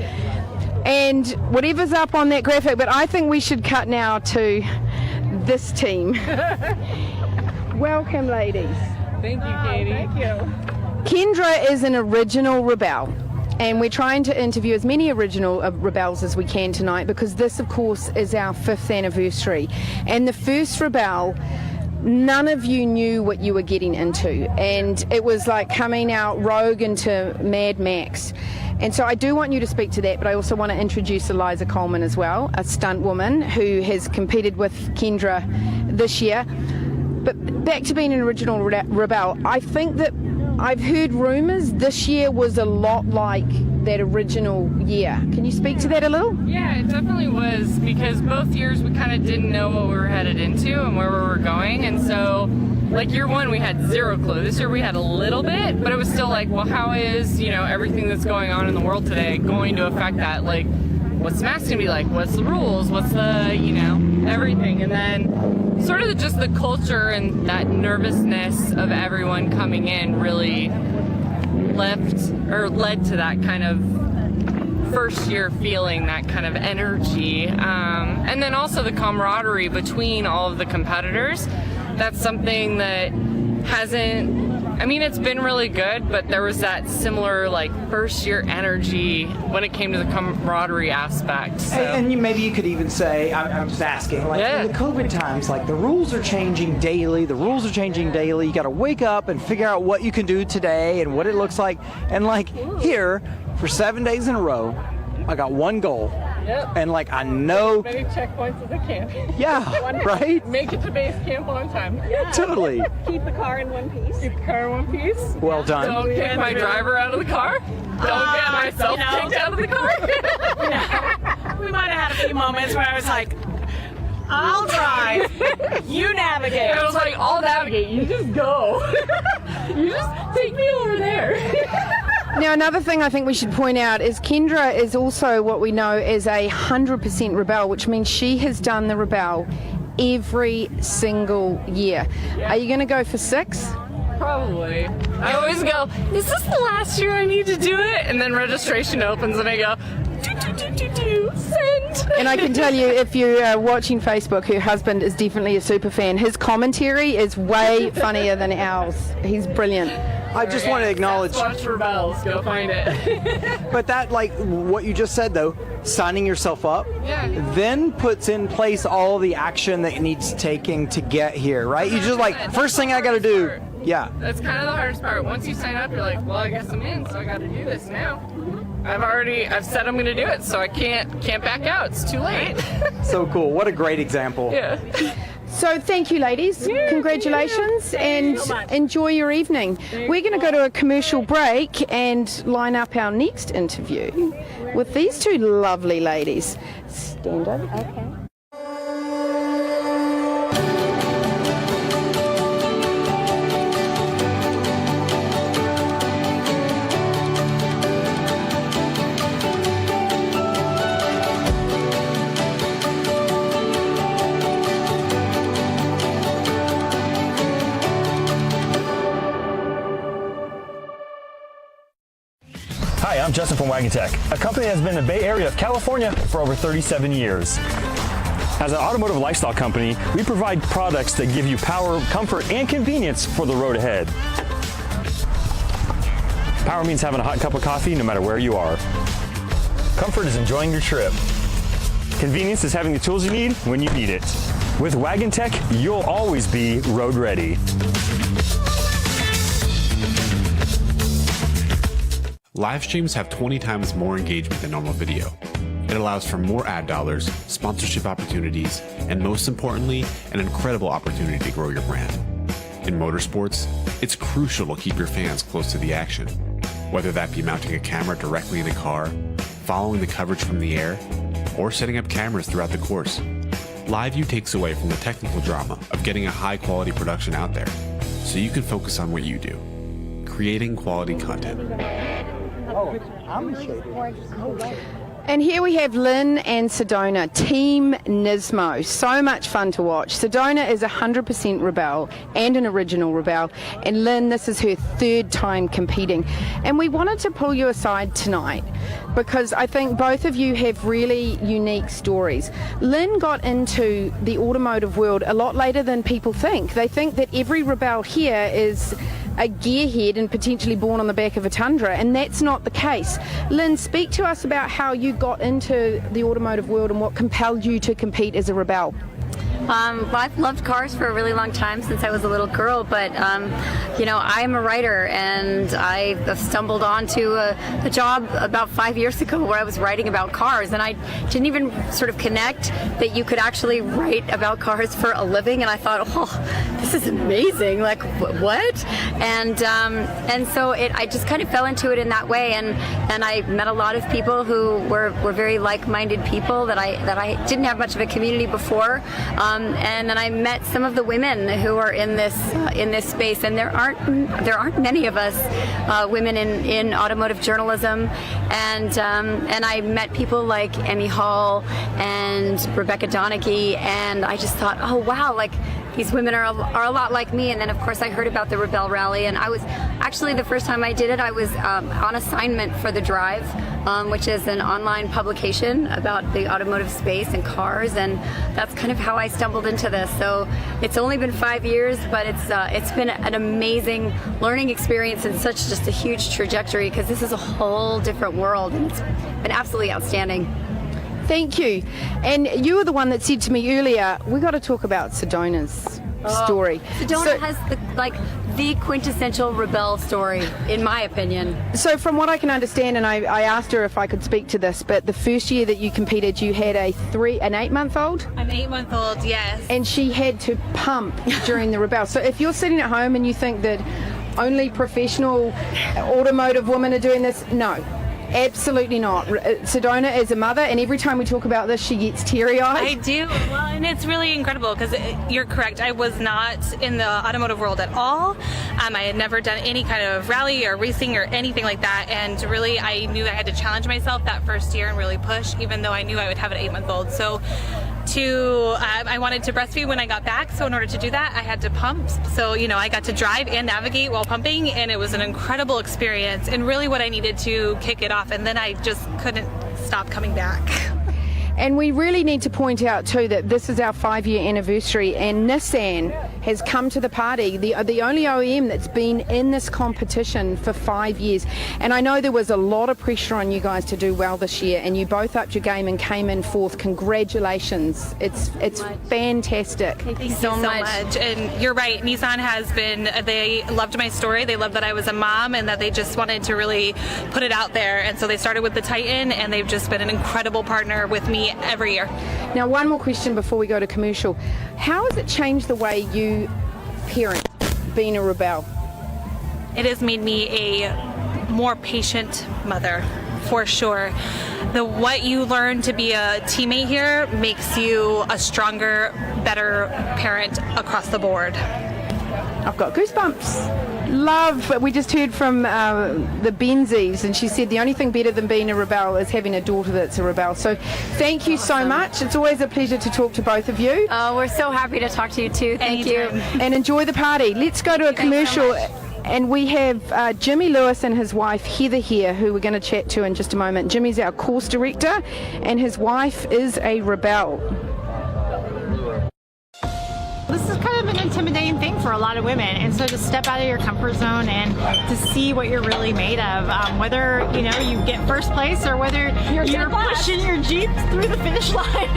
and whatever's up on that graphic, but I think we should cut now to this team. Welcome, ladies. Thank you, Katie. Thank you. Kendra is an original rebel, and we're trying to interview as many original rebels as we can tonight, because this, of course, is our 5th anniversary. And the first rebel, none of you knew what you were getting into, and it was like coming out rogue into Mad Max. And so I do want you to speak to that, but I also want to introduce Eliza Coleman as well, a stunt woman who has competed with Kendra this year. But back to being an original rebel, I think that I've heard rumours this year was a lot like that original year. Can you speak to that a little? Yeah, it definitely was, because both years we kind of didn't know what we were headed into and where we were going, and so like year one we had zero clue. This year we had a little bit, but it was still like, well, how is, you know, everything that's going on in the world today going to affect that? Like, what's the mask gonna be like? What's the rules? What's the, you know, everything? And then sort of just the culture and that nervousness of everyone coming in really led to that kind of first year feeling, that kind of energy, and then also the camaraderie between all of the competitors. That's something that it's been really good, but there was that similar like first year energy when it came to the camaraderie aspect. So. And maybe you could even say, I'm just asking, like in the COVID times, like the rules are changing daily. You got to wake up and figure out what you can do today and what it looks like. And like here, for 7 days in a row, I got one goal. Yep. And like I know as many checkpoints as I can. Yeah, right? Make it to base camp on time. Yeah, totally. Keep the car in one piece. Keep the car in one piece. Well done. Don't kick my driver out of the car. Don't get myself kicked out of the car. We might have had a few moments where I was like, I'll drive, you navigate. And I was like, I'll navigate, you just go. You just take me over there. Now, another thing I think we should point out is Kendra is also what we know as a 100% rebel, which means she has done the rebel every single year. Are you going to go for 6? Probably. I always go, is this the last year I need to do it? And then registration opens and I go, send. And I can tell you, if you're watching Facebook, her husband is definitely a super fan. His commentary is way funnier than ours. He's brilliant. I just want to acknowledge. Watch Rebels. Go find it. But that, like what you just said, though, signing yourself up, then puts in place all the action that needs taking to get here, right? You just like, first thing I got to do. Yeah. That's kind of the hardest part. Once you sign up, you're like, well, I guess I'm in, so I got to do this now. I've said I'm going to do it, so I can't back out. It's too late. So cool. What a great example. Yeah. So thank you, ladies. Congratulations, and enjoy your evening. We're going to go to a commercial break and line up our next interview with these two lovely ladies. Stand over. Okay. Hi, I'm Justin from Wagon Tech, a company that has been in the Bay Area of California for over 37 years. As an automotive lifestyle company, we provide products that give you power, comfort, and convenience for the road ahead. Power means having a hot cup of coffee no matter where you are. Comfort is enjoying your trip. Convenience is having the tools you need when you need it. With Wagon Tech, you'll always be road ready. Live streams have 20 times more engagement than normal video. It allows for more ad dollars, sponsorship opportunities, and most importantly, an incredible opportunity to grow your brand. In motorsports, it's crucial to keep your fans close to the action, whether that be mounting a camera directly in a car, following the coverage from the air, or setting up cameras throughout the course. Live View takes away from the technical drama of getting a high-quality production out there, so you can focus on what you do, creating quality content. Oh, I'm shaded. And here we have Lynn and Sedona, Team Nismo. So much fun to watch. Sedona is 100% Rebel and an original Rebel. And Lynn, this is her 3rd time competing. And we wanted to pull you aside tonight because I think both of you have really unique stories. Lynn got into the automotive world a lot later than people think. They think that every Rebel here is a gearhead and potentially born on the back of a Tundra, and that's not the case. Lynn, speak to us about how you got into the automotive world and what compelled you to compete as a Rebel. Well, I've loved cars for a really long time, since I was a little girl, but you know, I'm a writer, and I stumbled onto a job about 5 years ago where I was writing about cars, and I didn't even sort of connect that you could actually write about cars for a living, and I thought, oh, this is amazing, like what? And so I just kind of fell into it in that way, and I met a lot of people who were very like-minded people that I didn't have much of a community before. And then I met some of the women who are in this space, and there aren't many of us women in automotive journalism, and I met people like Emmy Hall and Rebecca Donaghy, and I just thought, oh wow, like these women are a lot like me. And then of course I heard about the Rebel Rally, and I was actually, the first time I did it, I was on assignment for The Drive, which is an online publication about the automotive space and cars, and that's kind of how I stumbled into this. So it's only been 5 years, but it's been an amazing learning experience and such just a huge trajectory, because this is a whole different world, and it's been absolutely outstanding. Thank you. And you were the one that said to me earlier, we got to talk about Sedona's story. Sedona has the quintessential Rebel story, in my opinion. So from what I can understand, and I asked her if I could speak to this, but the first year that you competed, you had an 8-month-old? An 8-month-old, yes. And she had to pump during the Rebel. So if you're sitting at home and you think that only professional automotive women are doing this, no. Absolutely not. Sedona is a mother, and every time we talk about this, she gets teary-eyed. I do. Well, and it's really incredible, because you're correct. I was not in the automotive world at all. I had never done any kind of rally or racing or anything like that, and really I knew I had to challenge myself that first year and really push, even though I knew I would have an 8-month-old. So I wanted to breastfeed when I got back, so in order to do that, I had to pump. So, I got to drive and navigate while pumping, and it was an incredible experience and really what I needed to kick it off. And then I just couldn't stop coming back. And we really need to point out too that this is our 5-year anniversary, and Nissan has come to the party, the only OEM that's been in this competition for 5 years. And I know there was a lot of pressure on you guys to do well this year, and you both upped your game and came in fourth. Congratulations. It's fantastic. Thank you so much. And you're right, Nissan has been, they loved my story. They loved that I was a mom and that they just wanted to really put it out there. And so they started with the Titan, and they've just been an incredible partner with me every year. Now, one more question before we go to commercial. How has it changed the way you parent, being a rebel? It has made me a more patient mother, for sure. What you learn to be a teammate here makes you a stronger, better parent across the board. I've got goosebumps. Love. We just heard from the Benzies, and she said the only thing better than being a rebel is having a daughter that's a rebel. So thank you so much. It's always a pleasure to talk to both of you. Oh, we're so happy to talk to you too. Thank you. And enjoy the party. Let's go to a commercial. And we have Jimmy Lewis and his wife Heather here, who we're going to chat to in just a moment. Jimmy's our course director, and his wife is a rebel. This is kind of an intimidating thing for a lot of women, and so to step out of your comfort zone and to see what you're really made of, whether you get first place or whether you're pushing your Jeep through the finish line.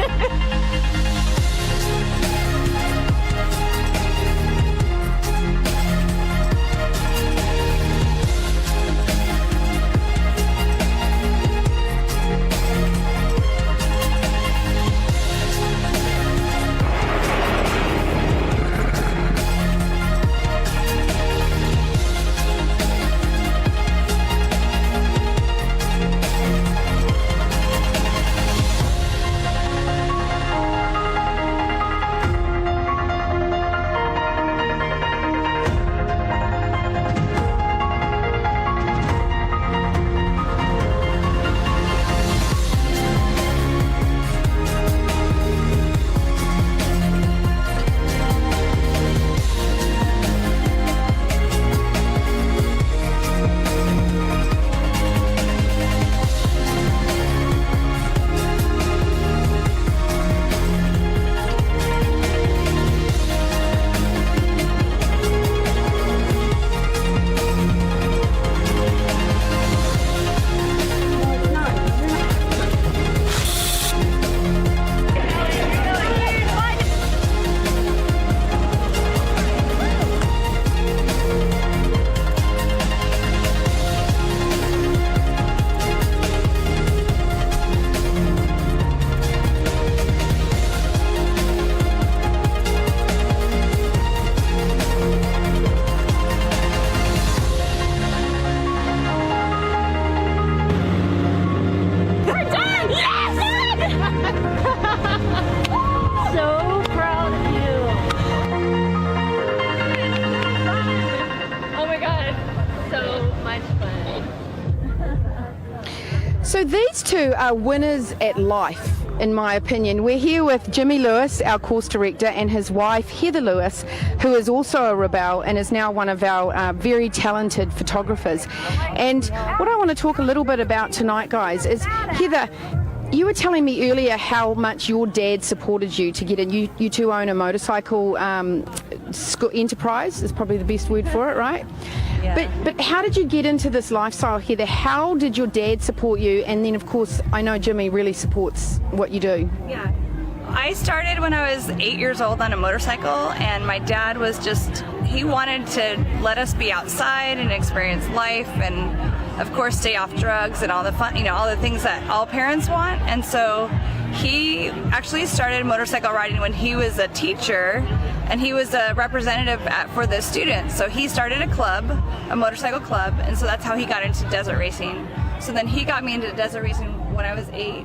So these two are winners at life, in my opinion. We're here with Jimmy Lewis, our course director, and his wife Heather Lewis, who is also a rebel and is now one of our very talented photographers. And what I want to talk a little bit about tonight, guys, is Heather, you were telling me earlier how much your dad supported you to get in. You two own a motorcycle enterprise, is probably the best word for it, right? Yeah. But how did you get into this lifestyle, Heather? How did your dad support you? And then, of course, I know Jimmy really supports what you do. Yeah. I started when I was 8 years old on a motorcycle, and my dad was he wanted to let us be outside and experience life and, of course, stay off drugs and all the fun, all the things that all parents want. And so he actually started motorcycle riding when he was a teacher, and he was a representative for the students. So he started a club, a motorcycle club, and so that's how he got into desert racing. So then he got me into desert racing when I was 8,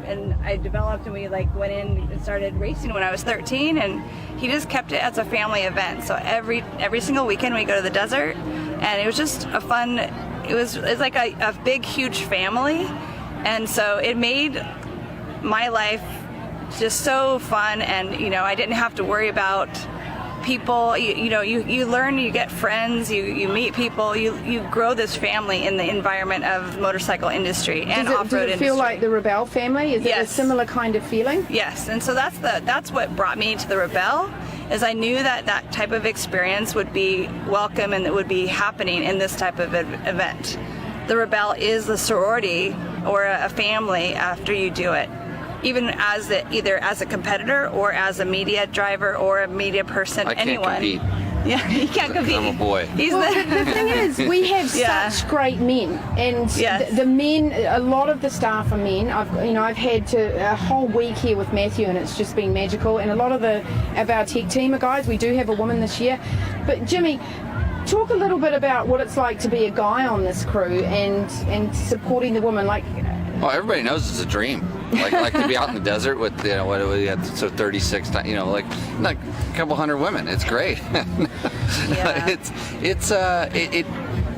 and I developed, and we went in and started racing when I was 13, and he just kept it as a family event. So every single weekend we go to the desert, and it was just a fun, it was like a big, huge family, and so it made my life just so fun, and I didn't have to worry about people. You learn, you get friends, you meet people, you grow this family in the environment of the motorcycle industry and off-road industry. Does it feel like the Rebel family? Is it a similar kind of feeling? Yes, and so that's what brought me to the Rebel, is I knew that type of experience would be welcome and it would be happening in this type of event. The Rebel is a sorority or a family after you do it. Even either as a competitor or as a media driver or a media person, anyone. I can't compete. Yeah, he can't compete. I'm a boy. The thing is, we have such great men, and the men. A lot of the staff are men. I've had a whole week here with Matthew, and it's just been magical. And a lot of our tech team are guys. We do have a woman this year, but Jimmy, talk a little bit about what it's like to be a guy on this crew and supporting the women. Well, everybody knows it's a dream. Like to be out in the desert with what we had, so 36, like a couple hundred women. It's great.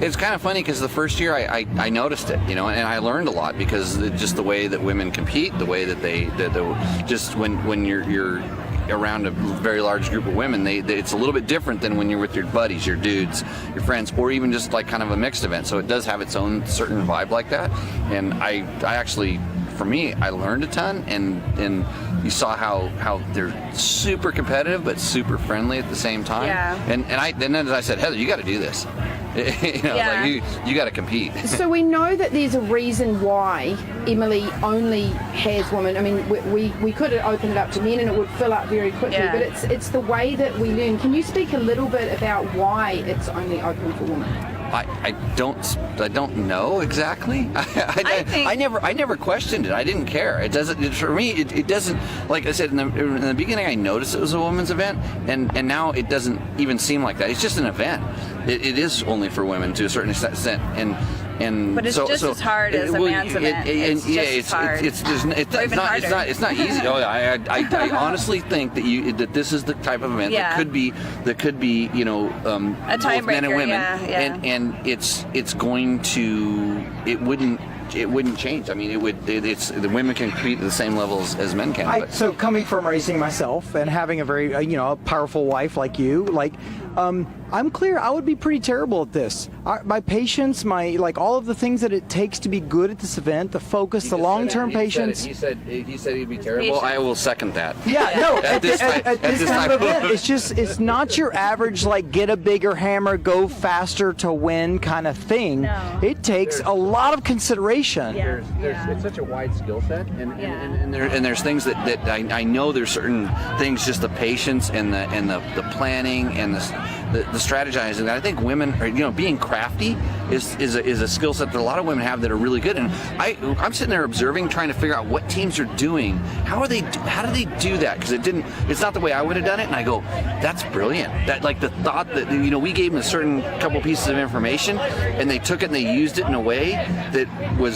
It's kind of funny because the first year I noticed it, and I learned a lot because just the way that women compete, the way that they just when you're around a very large group of women, it's a little bit different than when you're with your buddies, your dudes, your friends, or even just like kind of a mixed event. So it does have its own certain vibe like that. And I actually, for me, I learned a ton, and you saw how they're super competitive but super friendly at the same time. Yeah. And then as I said, Heather, you got to do this. You got to compete. So we know that there's a reason why Emily only has women. I mean, we could open it up to men and it would fill up very quickly, but it's the way that we learn. Can you speak a little bit about why it's only open for women? I don't know exactly. I never questioned it. I didn't care. It doesn't. For me, it doesn't. Like I said in the beginning, I noticed it was a women's event, and now it doesn't even seem like that. It's just an event. It is only for women to a certain extent, but it's just as hard as a man's event. It's hard. It's not easy. I honestly think that this is the type of event that could be a both men and women, and it's going to it wouldn't change. I mean, the women can compete at the same levels as men can. So coming from racing myself and having a very a powerful wife like you, I'm clear I would be pretty terrible at this. My patience, all of the things that it takes to be good at this event, the focus, the long-term patience. He said he'd be terrible. I will second that. Yeah, no. At this type of event, it's not your average get a bigger hammer, go faster to win kind of thing. No. It takes a lot of consideration. It's such a wide skill set, and there's things that I know there's certain things, just the patience and the planning and the strategizing that I think women are, being crafty is a skill set that a lot of women have that are really good. And I'm sitting there observing, trying to figure out what teams are doing. How do they do that? Because it's not the way I would have done it. And I go, that's brilliant. That the thought that we gave them a certain couple pieces of information, and they took it and they used it in a way that was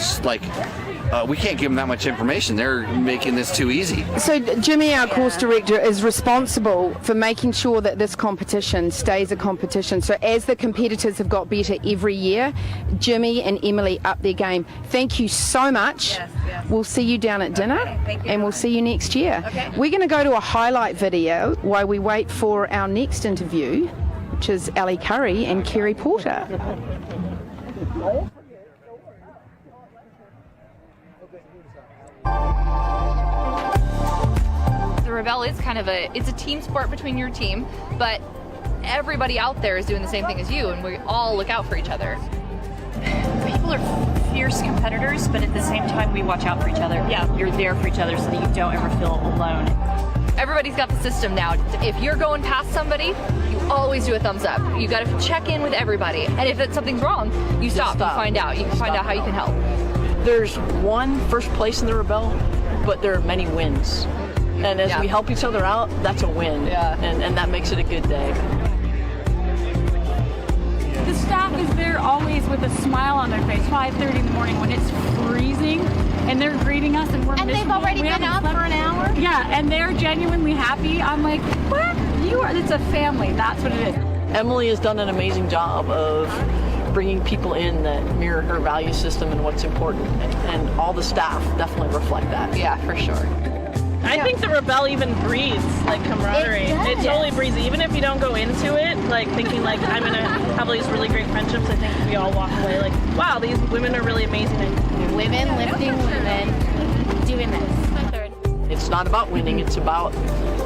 we can't give them that much information. They're making this too easy. So Jimmy, our course director, is responsible for making sure that this competition stays a competition. So as the competitors have got better every year, Jimmy and Emily up their game. Thank you so much. Yes. We'll see you down at dinner, and we'll see you next year. Okay. We're going to go to a highlight video while we wait for our next interview, which is Ellie Curry and Kerry Porter. The Rebel is kind of it's a team sport between your team, but everybody out there is doing the same thing as you, and we all look out for each other. People are fierce competitors, but at the same time we watch out for each other. Yeah, you're there for each other so that you don't ever feel alone. Everybody's got the system now. If you're going past somebody, you always do a thumbs up. You got to check in with everybody, and if something's wrong, you stop. You find out. You can find out how you can help. There's one first place in the Rebel, but there are many wins. And as we help each other out, that's a win. Yeah. And that makes it a good day. The staff is there always with a smile on their face, 5:30 in the morning when it's freezing, and they're greeting us, and we're miserable. And they've already been up for an hour? Yeah, and they're genuinely happy. I'm like, what? It's a family. That's what it is. Emily has done an amazing job of bringing people in that mirror her value system and what's important. And all the staff definitely reflect that. Yeah, for sure. I think the Rebel even breeds like camaraderie. It totally breeds. Even if you don't go into it like thinking like I'm gonna have all these really great friendships, I think we all walk away like, wow, these women are really amazing. Women lifting women, doing this. It's not about winning, it's about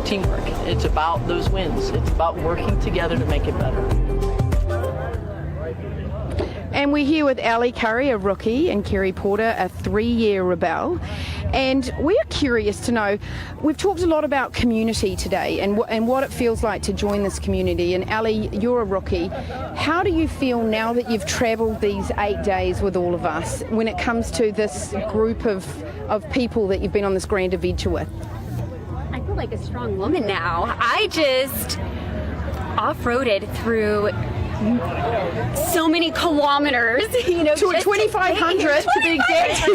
teamwork. It's about those wins. It's about working together to make it better. And we're here with Allie Curry, a rookie, and Kerry Porter, a 3-year Rebel. And we're curious to know, we've talked a lot about community today and what it feels like to join this community. And Allie, you're a rookie. How do you feel now that you've travelled these 8 days with all of us when it comes to this group of people that you've been on this grand adventure with? I feel like a strong woman now. I just off-roaded through so many kilometers, you know, 2,500 to be exact. So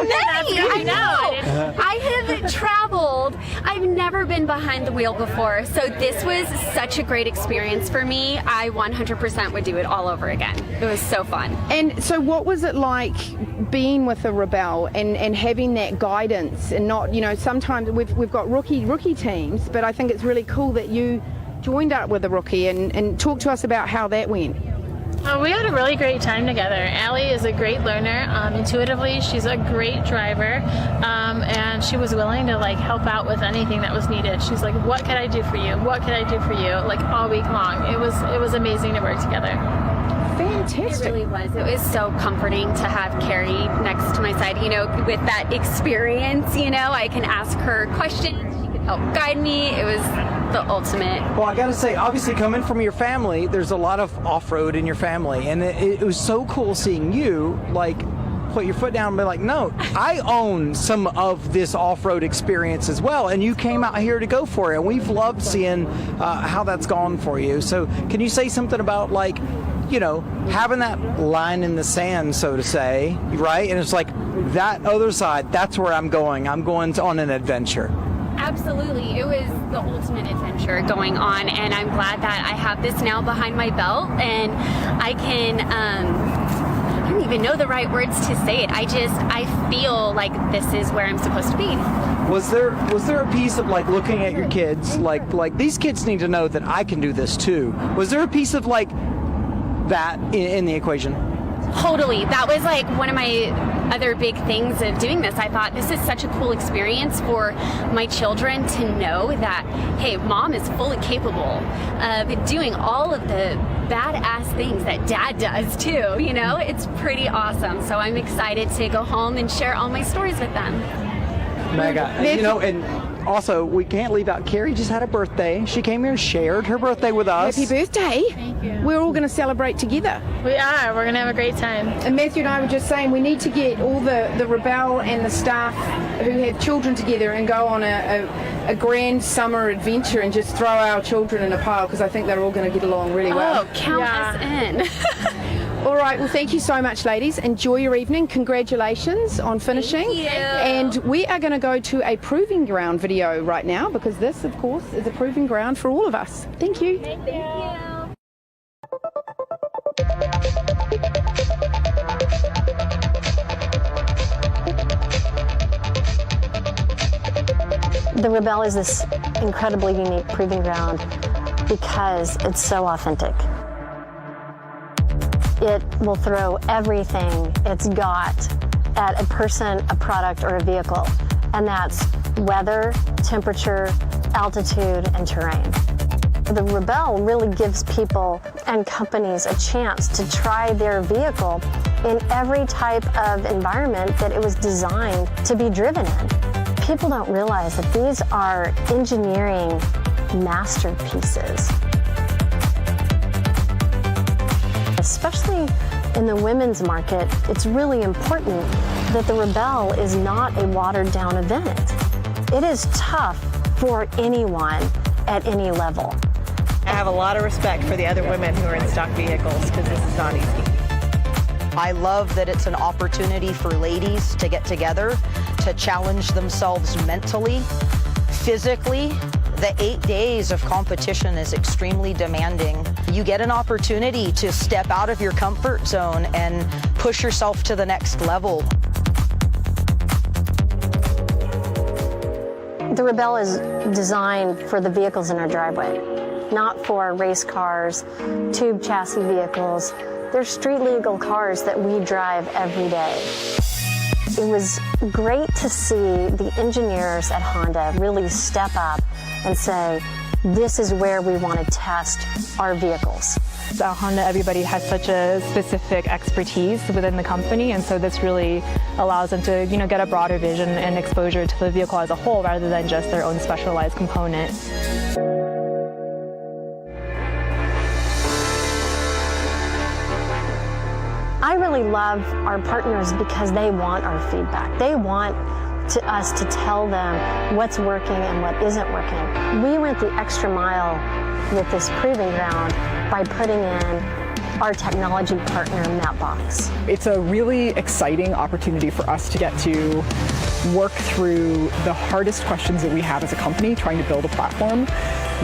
many. I know. I have traveled. I've never been behind the wheel before, so this was such a great experience for me. I 100% would do it all over again. It was so fun. And so what was it like being with a Rebel and having that guidance and not, you know, sometimes we've got rookie teams, but I think it's really cool that you joined up with a rookie and talk to us about how that went. We had a really great time together. Allie is a great learner. Intuitively, she's a great driver, and she was willing to like help out with anything that was needed. She's like, "What can I do for you? What can I do for you?" Like all week long. It was amazing to work together. Fantastic. It really was. It was so comforting to have Kerry next to my side. You know, with that experience, you know, I can ask her questions. She could help guide me. It was the ultimate. Well, I gotta say, obviously coming from your family, there's a lot of off-road in your family, and it was so cool seeing you like put your foot down and be like, no, I own some of this off-road experience as well, and you came out here to go for it, and we've loved seeing how that's gone for you. So can you say something about like, you know, having that line in the sand, so to say, right? And it's like, that other side, that's where I'm going on an adventure. Absolutely. It was the ultimate adventure going on, and I'm glad that I have this now behind my belt, and I can, I don't even know the right words to say it. I feel like this is where I'm supposed to be. Was there a piece of like looking at your kids, like these kids need to know that I can do this too? Was there a piece of like that in the equation? Totally. That was like one of my other big things of doing this. I thought this is such a cool experience for my children to know that, hey, mom is fully capable of doing all of the badass things that dad does too. You know, it's pretty awesome. So I'm excited to go home and share all my stories with them. Mega. You know, and also we can't leave out Kerry just had a birthday. She came here and shared her birthday with us. Happy birthday. Thank you. We're all going to celebrate together. We are. We're going to have a great time. And Matthew and I were just saying we need to get all the Rebel and the staff who have children together and go on a grand summer adventure and just throw our children in a pile, because I think they're all going to get along really well. Oh, count us in. All right, well, thank you so much, ladies. Enjoy your evening. Congratulations on finishing. Thank you. And we are going to go to a proving ground video right now, because this, of course, is a proving ground for all of us. Thank you. Thank you. The Rebel is this incredibly unique proving ground because it's so authentic. It will throw everything it's got at a person, a product, or a vehicle, and that's weather, temperature, altitude, and terrain. The Rebel really gives people and companies a chance to try their vehicle in every type of environment that it was designed to be driven in. People don't realize that these are engineering masterpieces. Especially in the women's market, it's really important that the Rebel is not a watered-down event. It is tough for anyone at any level. I have a lot of respect for the other women who are in stock vehicles, because this is not easy. I love that it's an opportunity for ladies to get together, to challenge themselves mentally, physically. The 8 days of competition is extremely demanding. You get an opportunity to step out of your comfort zone and push yourself to the next level. The Rebelle is designed for the vehicles in our driveway, not for race cars, tube chassis vehicles. They're street legal cars that we drive every day. It was great to see the engineers at Honda really step up and say, this is where we want to test our vehicles. At Honda, everybody has such a specific expertise within the company, and so this really allows them to, get a broader vision and exposure to the vehicle as a whole rather than just their own specialized component. I really love our partners because they want our feedback. They want us to tell them what's working and what isn't working. We went the extra mile with this proving ground by putting in our technology partner, Mapbox. It's a really exciting opportunity for us to get to work through the hardest questions that we have as a company trying to build a platform.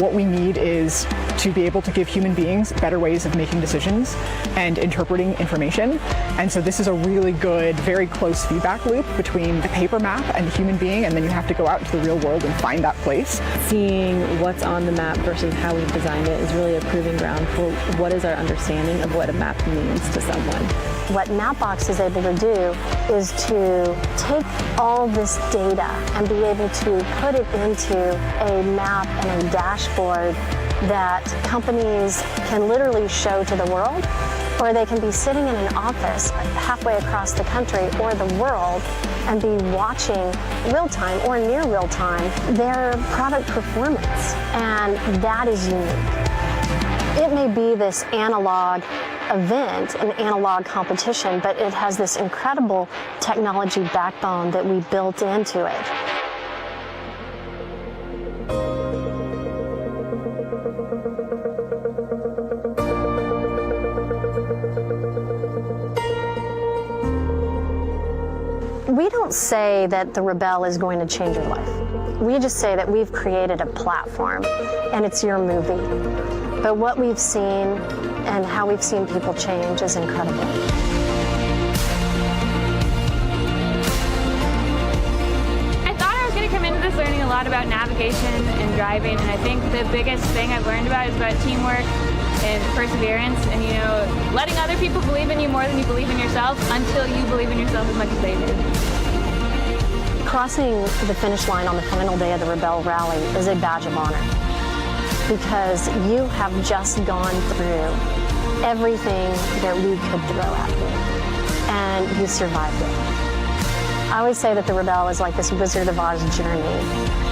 What we need is to be able to give human beings better ways of making decisions and interpreting information. And so this is a really good, very close feedback loop between the paper map and the human being, and then you have to go out into the real world and find that place. Seeing what's on the map versus how we designed it is really a proving ground for what is our understanding of what a map means to someone. What Mapbox is able to do is to take all this data and be able to put it into a map and a dashboard that companies can literally show to the world, or they can be sitting in an office halfway across the country or the world and be watching real time or near real time their product performance. And that is unique. It may be this analog event, an analog competition, but it has this incredible technology backbone that we built into it. We don't say that the Rebelle is going to change your life. We just say that we've created a platform and it's your movie. But what we've seen and how we've seen people change is incredible. I thought I was going to come into this learning a lot about navigation and driving, and I think the biggest thing I've learned about is about teamwork and perseverance and, letting other people believe in you more than you believe in yourself until you believe in yourself as much as they do. Crossing the finish line on the final day of the Rebelle Rally is a badge of honor because you have just gone through everything that we could throw at you, and you survived it. I always say that the Rebelle is like this Wizard of Oz journey,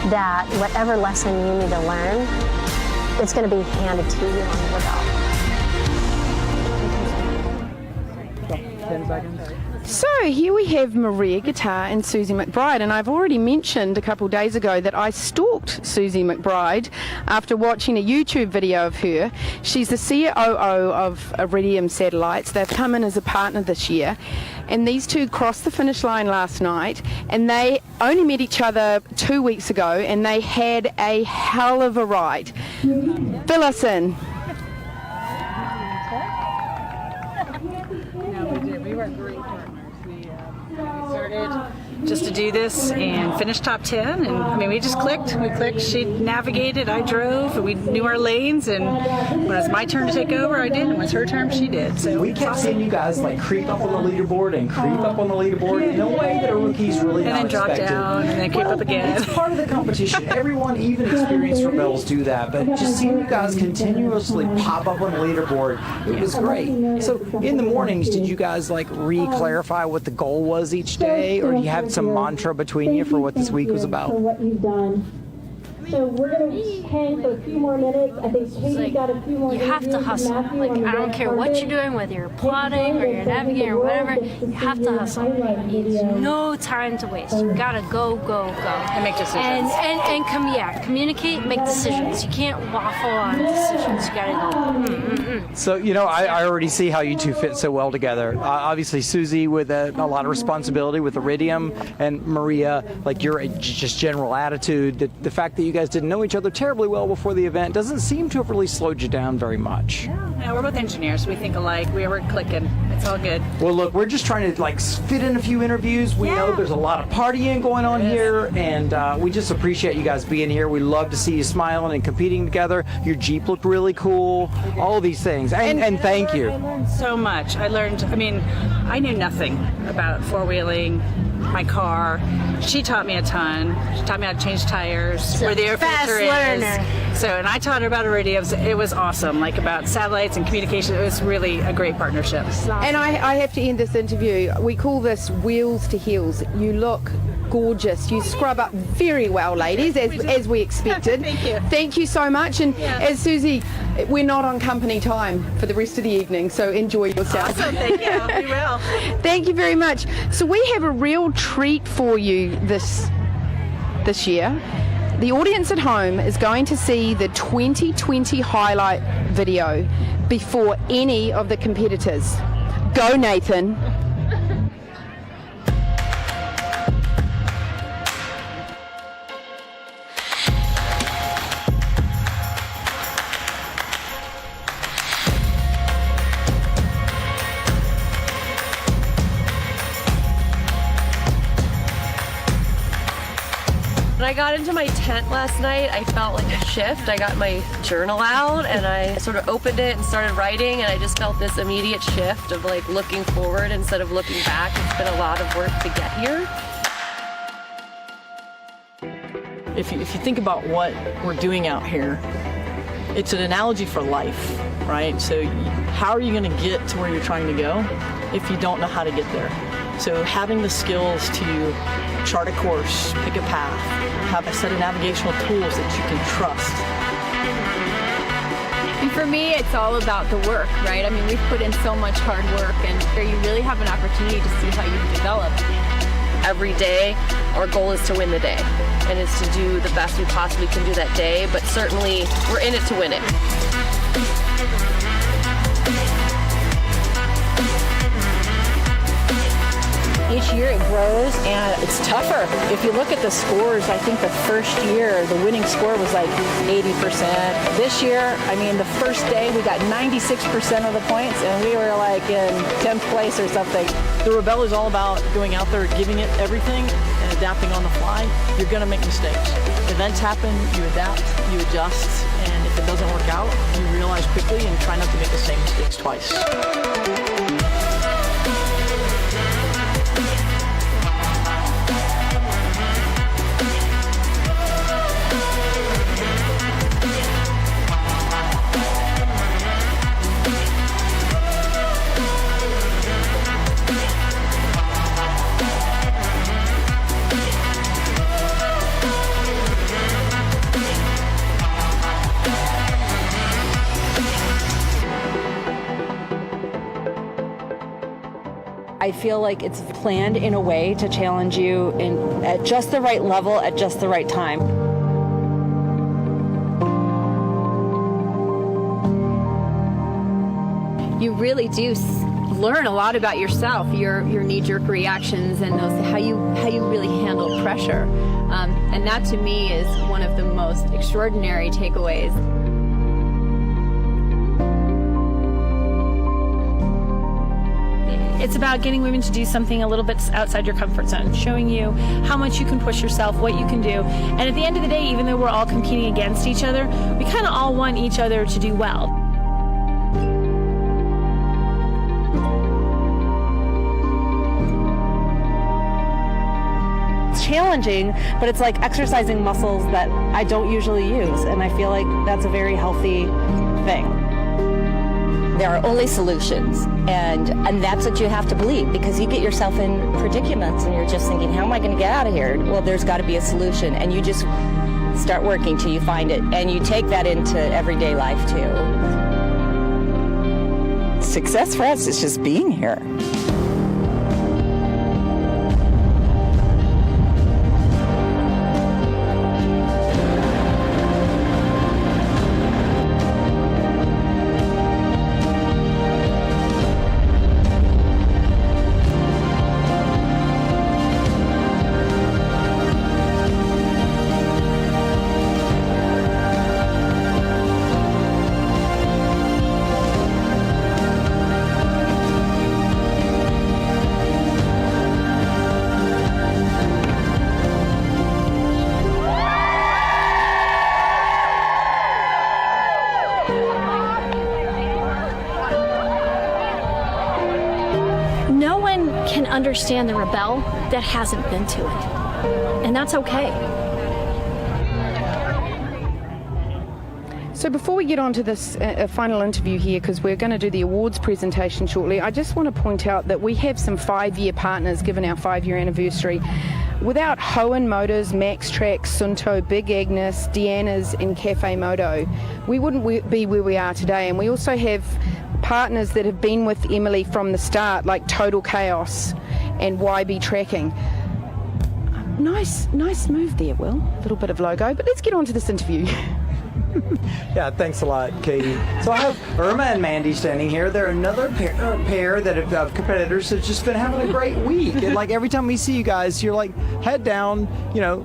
that whatever lesson you need to learn, it's going to be handed to you on the Rebelle. 10 seconds. So here we have Maria Guitar and Susie McBride, and I've already mentioned a couple days ago that I stalked Susie McBride after watching a YouTube video of her. She's the COO of Iridium Satellites. They've come in as a partner this year, and these two crossed the finish line last night, and they only met each other 2 weeks ago, and they had a hell of a ride. Fill us in. We were great partners. We started just to do this and finish top 10, and we just clicked. We clicked. She navigated, I drove, and we knew our lanes, and when it was my turn to take over, I did, and when it was her turn, she did. So we kept seeing you guys creep up on the leaderboard and creep up on the leaderboard in a way that a rookie's really not expected. And then drop down, and then creep up again. It's part of the competition. Everyone, even experienced Rebelles, do that, but just seeing you guys continuously pop up on the leaderboard, it was great. So in the mornings, did you guys re-clarify what the goal was each day, or do you have some mantra between you for what this week was about? For what you've done. So we're going to hang for a few more minutes. I think Katie's got a few more minutes. You have to hustle. I don't care what you're doing, whether you're plotting or you're navigating or whatever, you have to hustle. There's no time to waste. You gotta go, go, go. And make decisions. And communicate, make decisions. You can't waffle on decisions. You gotta go. So, I already see how you two fit so well together. Obviously, Susie with a lot of responsibility with Iridium, and Maria, your just general attitude. The fact that you guys didn't know each other terribly well before the event doesn't seem to have really slowed you down very much. Yeah, we're both engineers. We think alike. We were clicking. It's all good. Well, look, we're just trying to fit in a few interviews. We know there's a lot of partying going on here, and we just appreciate you guys being here. We love to see you smiling and competing together. Your Jeep looked really cool. All of these things, and thank you. I learned so much. I knew nothing about four-wheeling, my car. She taught me a ton. She taught me how to change tires, where the air filter is. So, and I taught her about radios. It was awesome, about satellites and communication. It was really a great partnership. And I have to end this interview. We call this Wheels to Heels. You look gorgeous. You scrub up very well, ladies, as we expected. Thank you. Thank you so much. And as Susie, we're not on company time for the rest of the evening, so enjoy yourself. Awesome, thank you. We will. Thank you very much. So we have a real treat for you this year. The audience at home is going to see the 2020 highlight video before any of the competitors. Go, Nathan. When I got into my tent last night, I felt like a shift. I got my journal out and I sort of opened it and started writing, and I just felt this immediate shift of looking forward instead of looking back. It's been a lot of work to get here. If you think about what we're doing out here, it's an analogy for life, right? So how are you going to get to where you're trying to go if you don't know how to get there? So having the skills to chart a course, pick a path, have a set of navigational tools that you can trust. And for me, it's all about the work, right? We've put in so much hard work, and you really have an opportunity to see how you develop. Every day, our goal is to win the day, and it's to do the best we possibly can do that day, but certainly we're in it to win it. Each year it grows and it's tougher. If you look at the scores, I think the first year the winning score was 80%. This year, the first day we got 96% of the points and we were in 10th place or something. The Rebel is all about going out there, giving it everything and adapting on the fly. You're going to make mistakes. Events happen, you adapt, you adjust, and if it doesn't work out, you realize quickly and try not to make the same mistakes twice. I feel like it's planned in a way to challenge you at just the right level at just the right time. You really do learn a lot about yourself, your knee-jerk reactions, and how you really handle pressure. And that to me is one of the most extraordinary takeaways. It's about getting women to do something a little bit outside your comfort zone, showing you how much you can push yourself, what you can do. And at the end of the day, even though we're all competing against each other, we kind of all want each other to do well. It's challenging, but it's like exercising muscles that I don't usually use, and I feel like that's a very healthy thing. There are only solutions, and that's what you have to believe, because you get yourself in predicaments and you're just thinking, how am I going to get out of here? Well, there's got to be a solution, and you just start working till you find it, and you take that into everyday life too. Success for us is just being here. understand the Rebelle that hasn't been to it. And that's okay. So before we get on to this final interview here, because we're going to do the awards presentation shortly, I just want to point out that we have some 5-year partners given our 5-year anniversary. Without Hoenn Motors, Max Track, Sunto, Big Agnes, Deanna's and Cafe Moto, we wouldn't be where we are today. And we also have partners that have been with Emily from the start, like Total Chaos and YB Tracking. Nice move there, Will. A little bit of logo, but let's get on to this interview. Yeah, thanks a lot, Katie. So I have Irma and Mandy standing here. They're another pair that have competitors that's just been having a great week. And like every time we see you guys, you're like head down,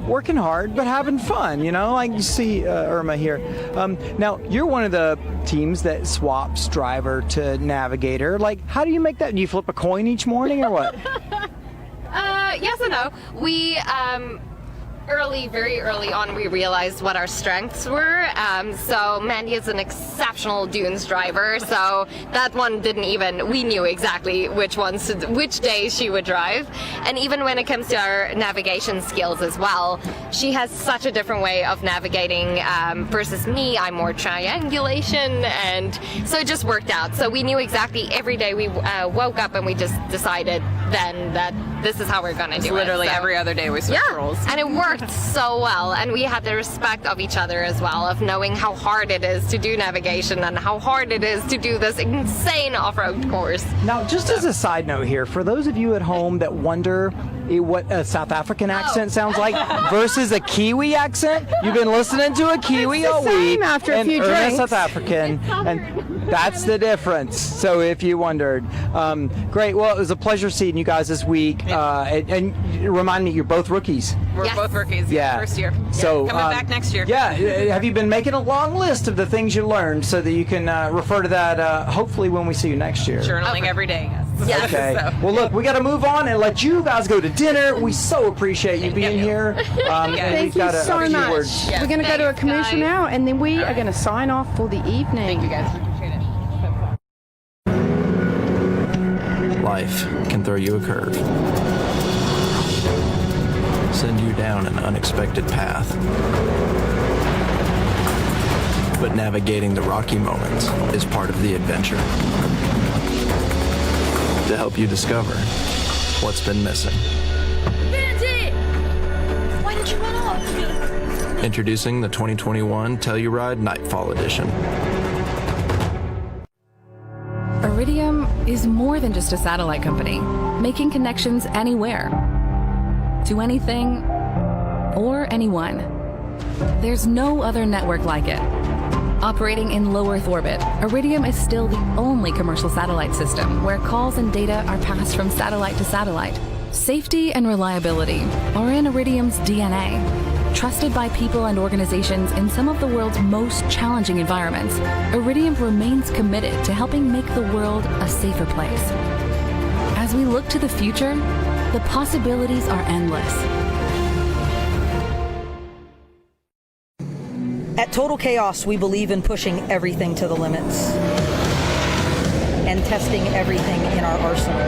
working hard, but having fun, like you see Irma here. Now, you're one of the teams that swaps driver to navigator. Like, how do you make that? Do you flip a coin each morning or what? Yes and no. We, very early on, we realized what our strengths were. So Mandy is an exceptional dunes driver, so that one we knew exactly which days she would drive. And even when it comes to our navigation skills as well, she has such a different way of navigating versus me. I'm more triangulation, and so it just worked out. So we knew exactly every day we woke up and we just decided then that this is how we're going to do it. Literally every other day we switch roles. And it worked so well, and we had the respect of each other as well, of knowing how hard it is to do navigation and how hard it is to do this insane off-road course. Now, just as a side note here, for those of you at home that wonder what a South African accent sounds like versus a Kiwi accent, you've been listening to a Kiwi all week, after a few drinks. South African, and that's the difference. So if you wondered, great. Well, it was a pleasure seeing you guys this week. And remind me, you're both rookies. We're both rookies. Yeah. First year. So coming back next year. Yeah. Have you been making a long list of the things you learned so that you can refer to that hopefully when we see you next year? Journaling every day. Yes. Okay. So. Well, look, we got to move on and let you guys go to dinner. We so appreciate you being here. Thank you so much. Words. We're going to go to a commercial now, and then we are going to sign off for the evening. Thank you guys. Appreciate it. Life can throw you a curve, send you down an unexpected path. But navigating the rocky moments is part of the adventure. To help you discover what's been missing. Benzie! Why did you run off? Introducing the 2021 Telluride Nightfall Edition. Iridium is more than just a satellite company, making connections anywhere, to anything, or anyone. There's no other network like it. Operating in low Earth orbit, Iridium is still the only commercial satellite system where calls and data are passed from satellite to satellite. Safety and reliability are in Iridium's DNA. Trusted by people and organizations in some of the world's most challenging environments, Iridium remains committed to helping make the world a safer place. As we look to the future, the possibilities are endless. At Total Chaos, we believe in pushing everything to the limits and testing everything in our arsenal.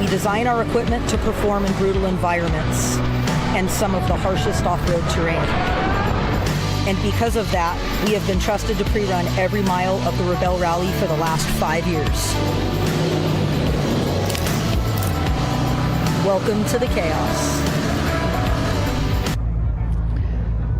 We design our equipment to perform in brutal environments and some of the harshest off-road terrain. And because of that, we have been trusted to pre-run every mile of the Rebelle Rally for the last 5 years. Welcome to the chaos.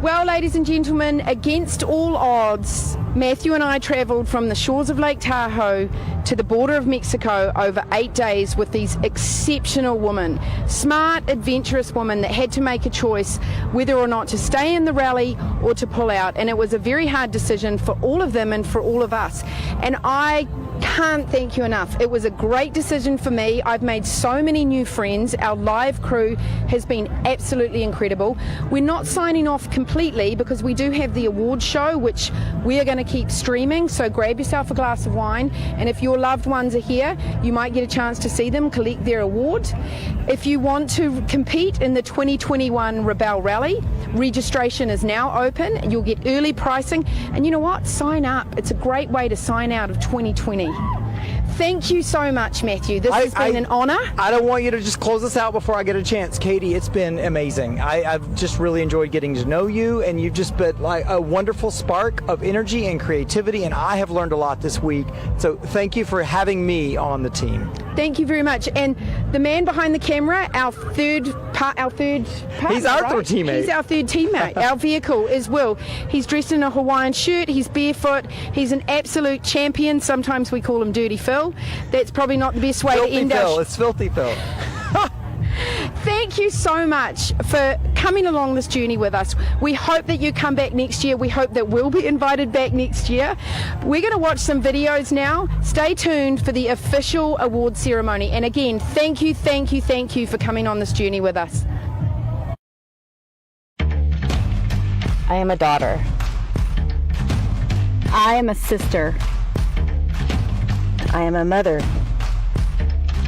Well, ladies and gentlemen, against all odds, Matthew and I travelled from the shores of Lake Tahoe to the border of Mexico over 8 days with these exceptional women, smart, adventurous women that had to make a choice whether or not to stay in the rally or to pull out. And it was a very hard decision for all of them and for all of us. And I can't thank you enough. It was a great decision for me. I've made so many new friends. Our live crew has been absolutely incredible. We're not signing off completely because we do have the award show, which we are going to keep streaming. So grab yourself a glass of wine, and if your loved ones are here, you might get a chance to see them collect their award. If you want to compete in the 2021 Rebelle Rally, registration is now open. You'll get early pricing, and you know what? Sign up. It's a great way to sign out of 2020. Thank you so much, Matthew. This has been an honor. I don't want you to just close us out before I get a chance. Katie, it's been amazing. I've just really enjoyed getting to know you, and you've just been like a wonderful spark of energy and creativity, and I have learned a lot this week. So thank you for having me on the team. Thank you very much. And the man behind the camera, our third partner, He's our right? third teammate. He's our third teammate. Our vehicle is Will. He's dressed in a Hawaiian shirt. He's barefoot. He's an absolute champion. Sometimes we call him Dirty Phil. That's probably not the best way Filthy to end Phil. our... It's Filthy Phil. Thank you so much for coming along this journey with us. We hope that you come back next year. We hope that we'll be invited back next year. We're going to watch some videos now. Stay tuned for the official award ceremony. And again, thank you for coming on this journey with us. I am a daughter. I am a sister. I am a mother.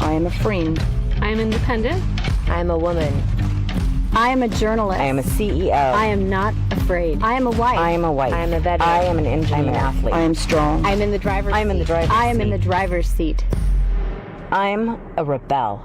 I am a friend. I am independent. I am a woman. I am a journalist. I am a CEO. I am not afraid. I am a wife. I am a wife. I am a veteran. I am an engineer. I am an athlete. I am strong. I am in the driver's seat. I am in the driver's seat. I am in the driver's seat. I'm a rebel.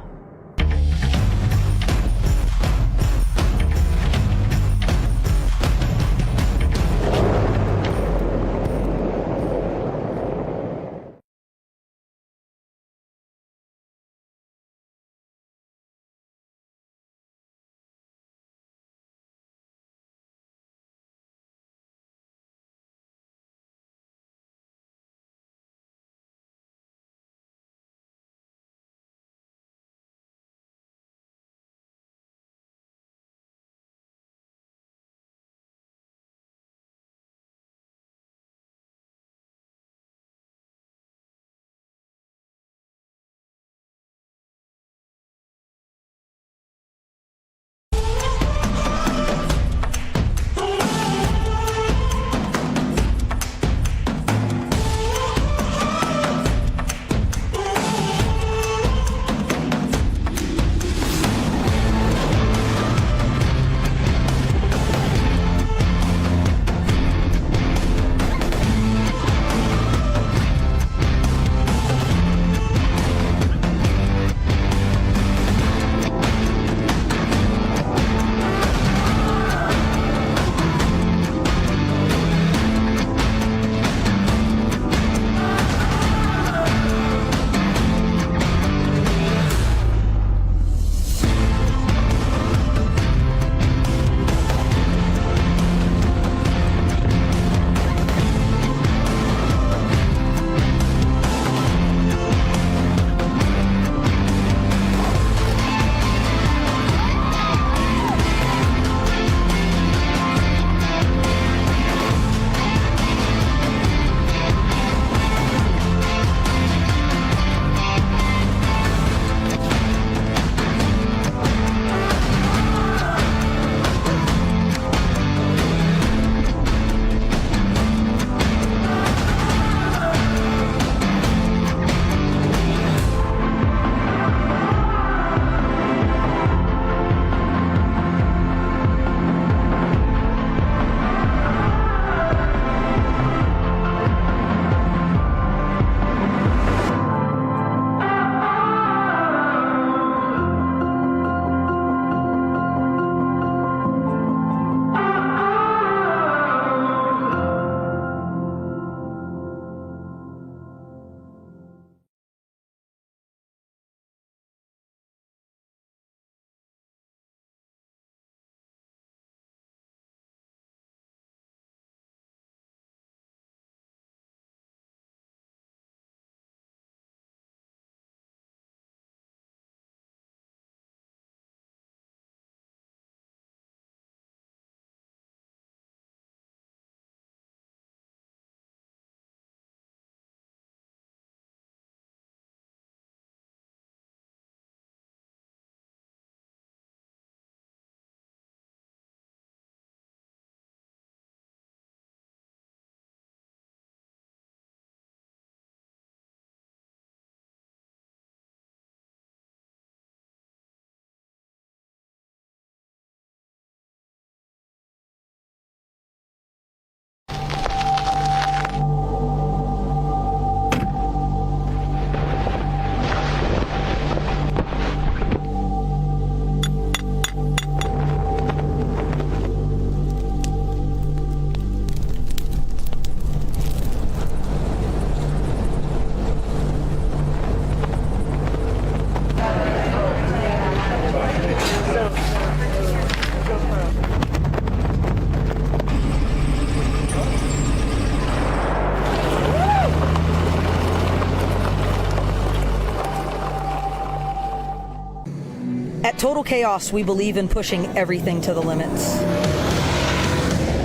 Total Chaos, we believe in pushing everything to the limits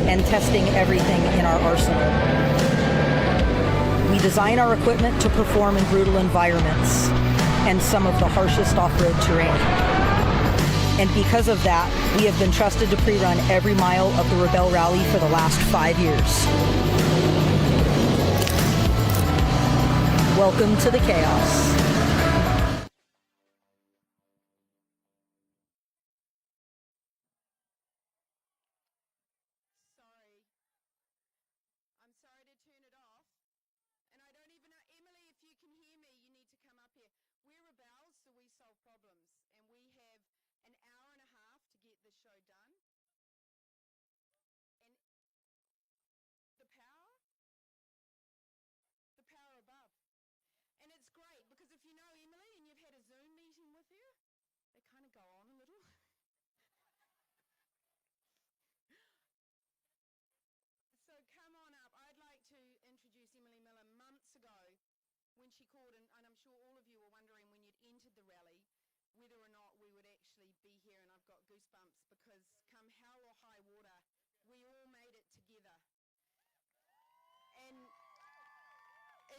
and testing everything in our arsenal. We design our equipment to perform in brutal environments and some of the harshest off-road terrain. And because of that, we have been trusted to pre-run every mile of the Rebelle Rally for the last 5 years. Welcome to the chaos.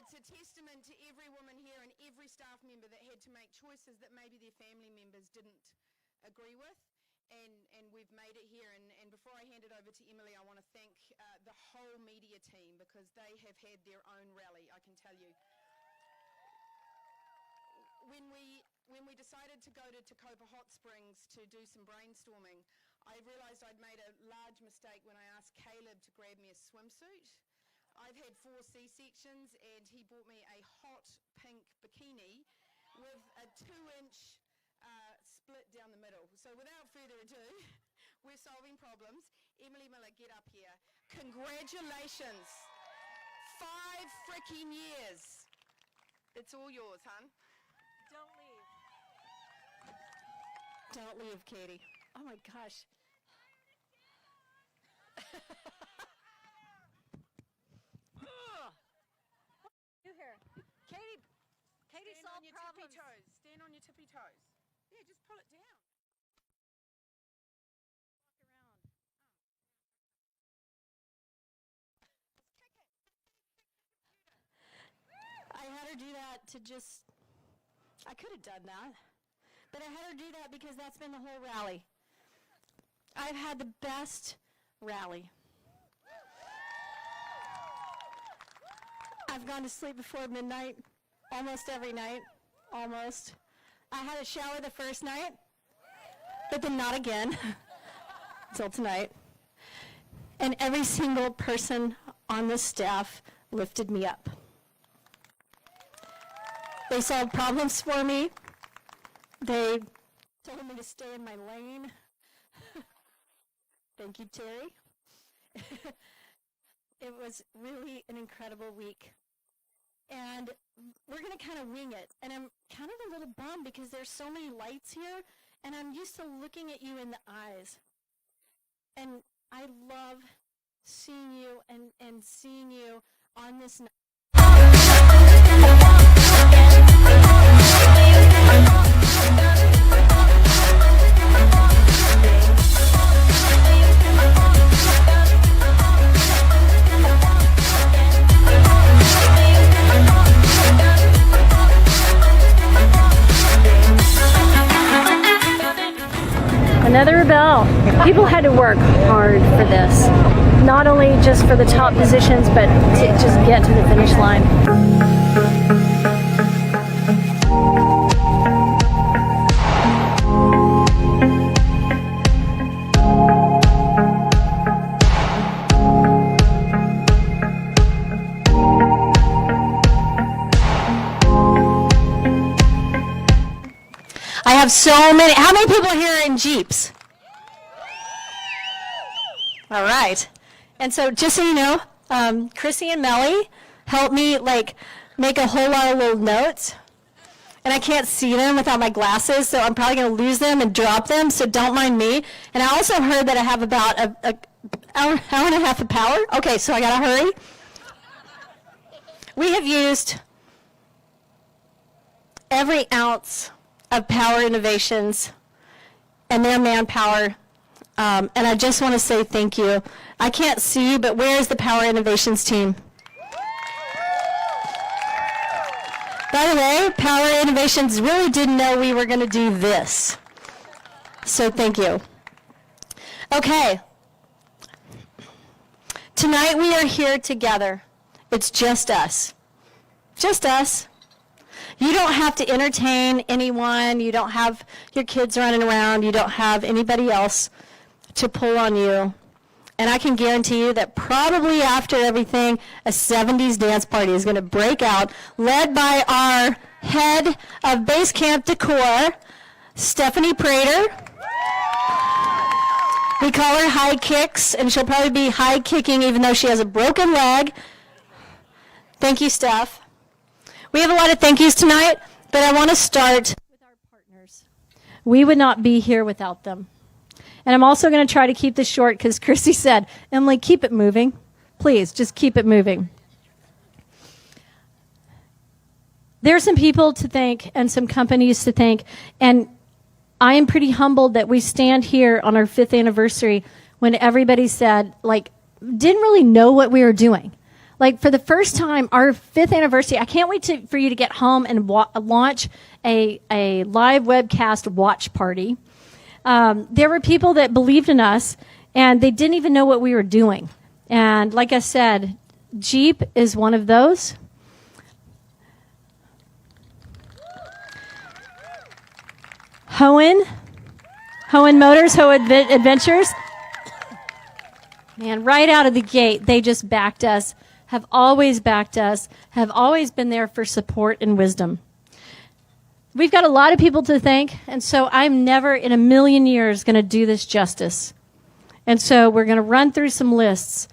It's a testament to every woman here and every staff member that had to make choices that maybe their family members didn't agree with, and we've made it here. And before I hand it over to Emily, I want to thank the whole media team, because they have had their own rally, I can tell you. When we decided to go to Tacoma Hot Springs to do some brainstorming, I realized I'd made a large mistake when I asked Caleb to grab me a swimsuit. I've had 4 C-sections, and he bought me a hot pink bikini with a 2-inch split down the middle. So without further ado, we're solving problems. Emily Miller, get up here. Congratulations. 5 freaking years. It's all yours, hon. Don't leave. Don't leave, Katie. Oh my gosh. Here. Katie solved problems. Stand on your tippy toes. Yeah, just pull it down. I had her do that to just, I could have done that, but I had her do that because that's been the whole rally. I've had the best rally. I've gone to sleep before midnight almost every night, almost. I had a shower the first night, but then not again until tonight. And every single person on the staff lifted me up. They solved problems for me. They told me to stay in my lane. Thank you, Terry. It was really an incredible week. And we're going to kind of wing it. And I'm kind of a little bummed because there's so many lights here, and I'm used to looking at you in the eyes. And I love seeing you and seeing you on this night. Another Rebelle. People had to work hard for this. Not only just for the top positions, but to just get to the finish line. I have so many. How many people here are in Jeeps? All right. And so just so you know, Chrissy and Melly helped me make a whole lot of little notes. And I can't see them without my glasses, so I'm probably going to lose them and drop them, so don't mind me. And I also heard that I have about an hour and a half of power. Okay, so I got to hurry. We have used every ounce of Power Innovations and their manpower. And I just want to say thank you. I can't see, but where is the Power Innovations team? By the way, Power Innovations really didn't know we were going to do this. So thank you. Okay. Tonight we are here together. It's just us. Just us. You don't have to entertain anyone. You don't have your kids running around. You don't have anybody else to pull on you. And I can guarantee you that probably after everything, a 70s dance party is going to break out, led by our head of Base Camp Decor, Stephanie Prater. We call her High Kicks, and she'll probably be high kicking even though she has a broken leg. Thank you, Steph. We have a lot of thank yous tonight, but I want to start with our partners. We would not be here without them. And I'm also going to try to keep this short because Chrissy said, Emily, keep it moving. Please, just keep it moving. There are some people to thank and some companies to thank, and I am pretty humbled that we stand here on our 5th anniversary when everybody said, didn't really know what we were doing. For the first time, our 5th anniversary, I can't wait for you to get home and launch a live webcast watch party. There were people that believed in us, and they didn't even know what we were doing. And like I said, Jeep is one of those. Hohen Motors, Hohen Adventures. Man, right out of the gate, they just backed us, have always backed us, have always been there for support and wisdom. We've got a lot of people to thank, and so I'm never in a million years going to do this justice. And so we're going to run through some lists,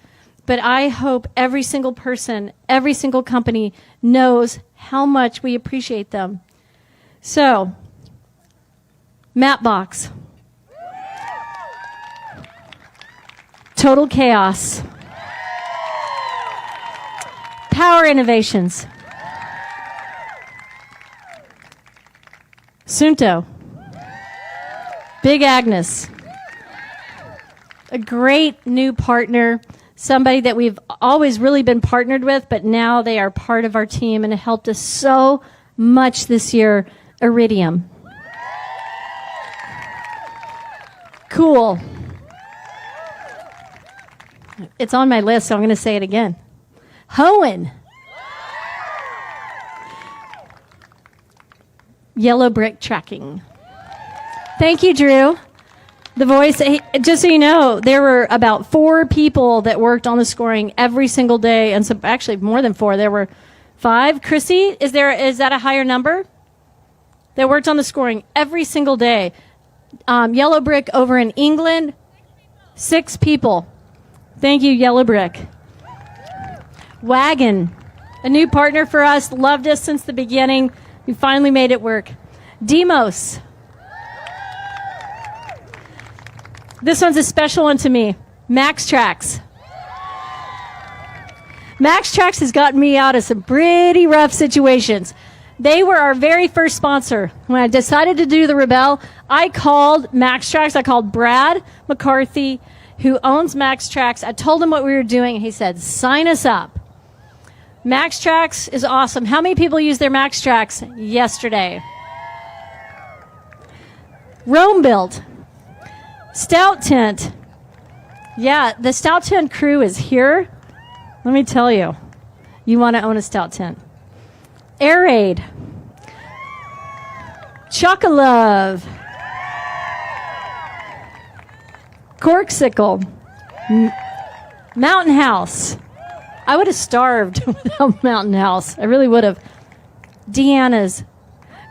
but I hope every single person, every single company knows how much we appreciate them. So, Mapbox. Total Chaos. Power Innovations. Sunto. Big Agnes. A great new partner, somebody that we've always really been partnered with, but now they are part of our team and helped us so much this year, Iridium. Cool. It's on my list, so I'm going to say it again. Hohen. Yellow Brick Tracking. Thank you, Drew. The voice, just so you know, there were about 4 people that worked on the scoring every single day, and so actually more than 4. There were 5. Chrissy, is that a higher number? That worked on the scoring every single day. Yellow Brick over in England, 6 people. Thank you, Yellow Brick. Wagon, a new partner for us, loved us since the beginning. We finally made it work. Demos. This one's a special one to me. Max Trax. Max Trax has gotten me out of some pretty rough situations. They were our very first sponsor. When I decided to do the Rebel, I called Max Trax. I called Brad McCarthy, who owns Max Trax. I told him what we were doing, and he said, sign us up. Max Trax is awesome. How many people used their Max Trax yesterday? Rome Build. Stout Tent. Yeah, the Stout Tent crew is here. Let me tell you, you want to own a Stout Tent. Air Raid. Chocolove. Corksicle. Mountain House. I would have starved without Mountain House. I really would have. Deanna's.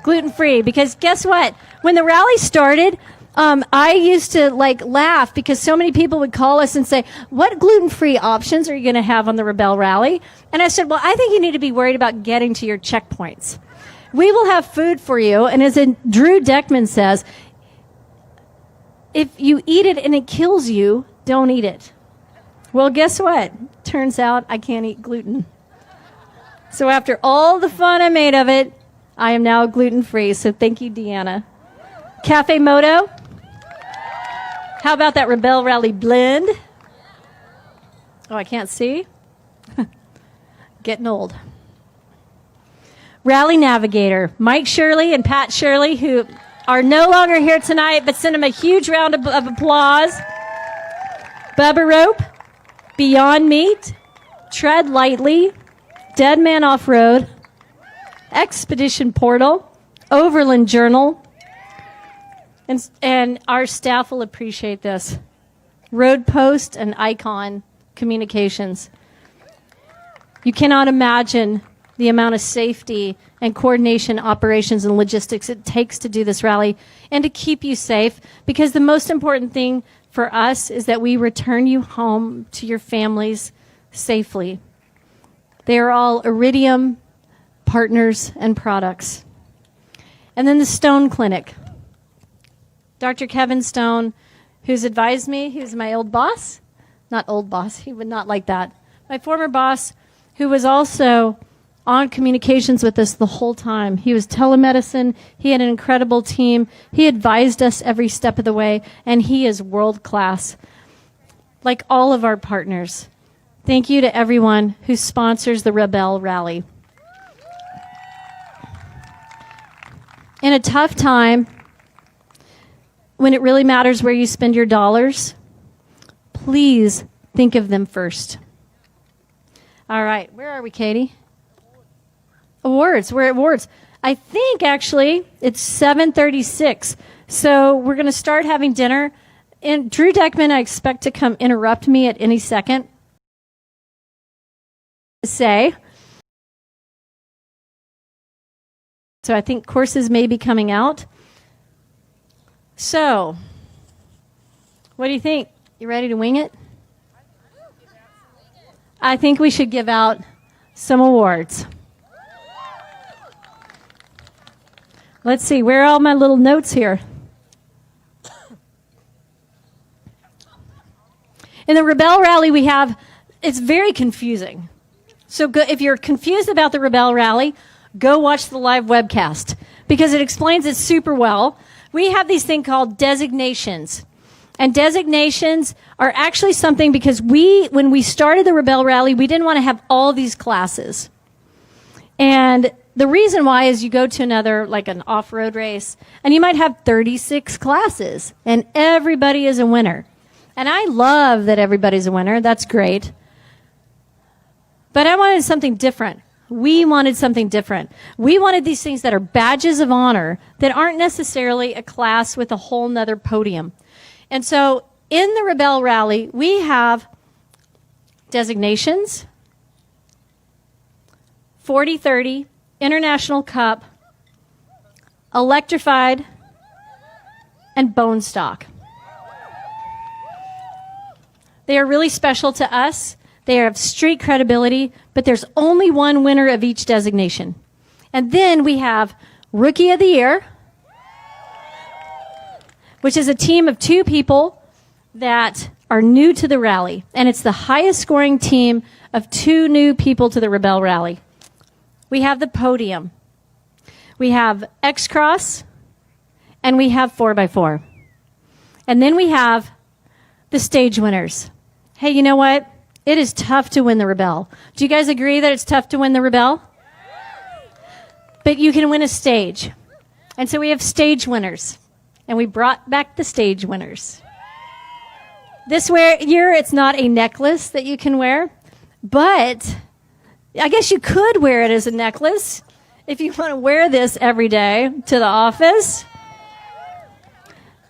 Gluten-free. Because guess what? When the rally started, I used to laugh because so many people would call us and say, what gluten-free options are you going to have on the Rebel Rally? And I said, well, I think you need to be worried about getting to your checkpoints. We will have food for you. And as Drew Deckman says, if you eat it and it kills you, don't eat it. Well, guess what? Turns out I can't eat gluten. So after all the fun I made of it, I am now gluten-free. So thank you, Deanna. Cafe Moto. How about that Rebel Rally blend? Oh, I can't see. Getting old. Rally Navigator, Mike Shirley and Pat Shirley, who are no longer here tonight, but send them a huge round of applause. Bubba Rope, Beyond Meat, Tread Lightly, Dead Man Off-Road, Expedition Portal, Overland Journal, and our staff will appreciate this. Road Post and Icon Communications. You cannot imagine the amount of safety and coordination, operations, and logistics it takes to do this rally and to keep you safe, because the most important thing for us is that we return you home to your families safely. They are all Iridium partners and products. And then the Stone Clinic. Dr. Kevin Stone, who's advised me, who's my old boss, not old boss, he would not like that, my former boss, who was also on communications with us the whole time. He was telemedicine. He had an incredible team. He advised us every step of the way, and he is world class, like all of our partners. Thank you to everyone who sponsors the Rebel Rally. In a tough time, when it really matters where you spend your dollars, please think of them first. All right, where are we, Katie? Awards. We're at awards. I think, actually, it's 7:36. So we're going to start having dinner. And Drew Deckman, I expect to come interrupt me at any second. So I think courses may be coming out. So, what do you think? You ready to wing it? I think we should give out some awards. Let's see, where are all my little notes here? In the Rebel Rally, we have, it's very confusing. So if you're confused about the Rebel Rally, go watch the live webcast, because it explains it super well. We have these things called designations. And designations are actually something, because when we started the Rebel Rally, we didn't want to have all these classes. And the reason why is you go to another, like an off-road race, and you might have 36 classes, and everybody is a winner. And I love that everybody's a winner. That's great. But I wanted something different. We wanted something different. We wanted these things that are badges of honor that aren't necessarily a class with a whole nother podium. And so in the Rebel Rally, we have designations, 40-30, International Cup, Electrified, and Bone Stock. They are really special to us. They have street credibility, but there's only one winner of each designation. And then we have Rookie of the Year, which is a team of 2 people that are new to the rally. And it's the highest scoring team of 2 new people to the Rebel Rally. We have the podium. We have X-Cross, and we have 4x4. And then we have the stage winners. Hey, you know what? It is tough to win the Rebel. Do you guys agree that it's tough to win the Rebel? But you can win a stage. And so we have stage winners. And we brought back the stage winners. This year, it's not a necklace that you can wear, but I guess you could wear it as a necklace if you want to wear this every day to the office.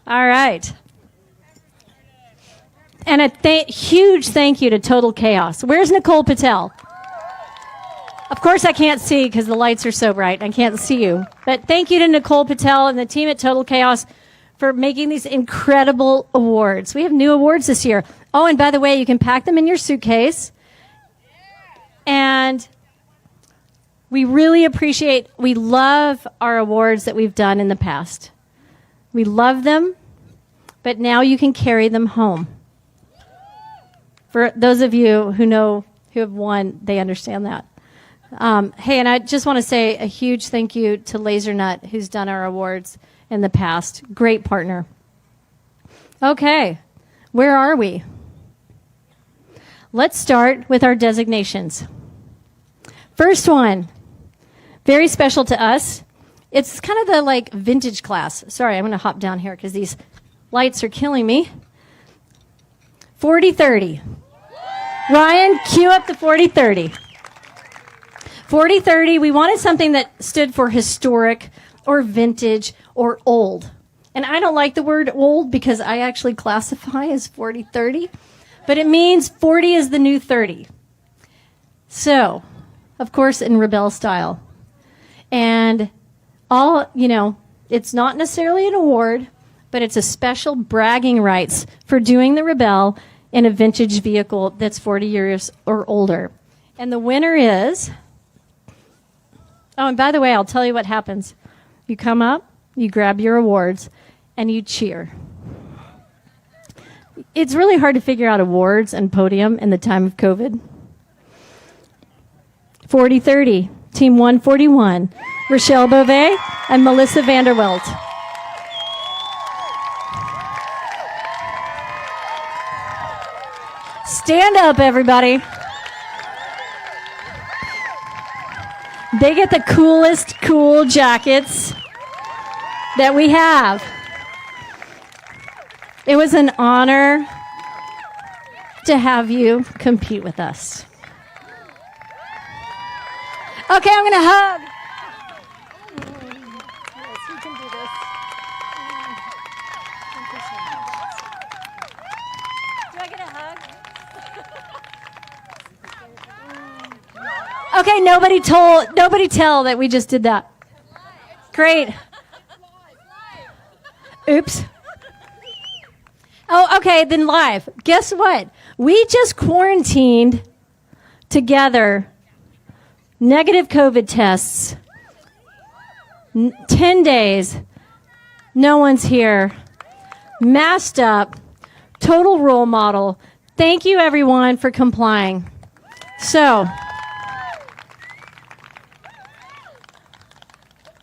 All right. And a huge thank you to Total Chaos. Where's Nicole Patel? Of course I can't see because the lights are so bright. I can't see you. But thank you to Nicole Patel and the team at Total Chaos for making these incredible awards. We have new awards this year. Oh, and by the way, you can pack them in your suitcase. And we really we love our awards that we've done in the past. We love them, but now you can carry them home. For those of you who have won, they understand that. Hey, and I just want to say a huge thank you to LaserNut, who's done our awards in the past. Great partner. Okay, Where are we? Let's start with our designations. First one, very special to us. It's kind of the like vintage class. Sorry, I'm going to hop down here because these lights are killing me. 40-30. Ryan, cue up the 40-30. 40-30, we wanted something that stood for historic or vintage or old. And I don't like the word old because I actually classify as 40-30, but it means 40 is the new 30. So, of course, in Rebel style. And all, it's not necessarily an award, but it's a special bragging rights for doing the Rebel in a vintage vehicle that's 40 years or older. And the winner is, oh, and by the way, I'll tell you what happens. You come up, you grab your awards, and you cheer. It's really hard to figure out awards and podium in the time of COVID. 40-30, Team 141, Rochelle Beauvais and Melissa Vanderwelt. Stand up, everybody. They get the coolest cool jackets that we have. It was an honor to have you compete with us. Okay, I'm going to hug. Yes, we can do this. Thank you so much. Do I get a hug? Okay, nobody tell that we just did that. Great. Oops. Oh, okay, then live. Guess what? We just quarantined together negative COVID tests. 10 days. No one's here. Masked up. Total role model. Thank you, everyone, for complying. So,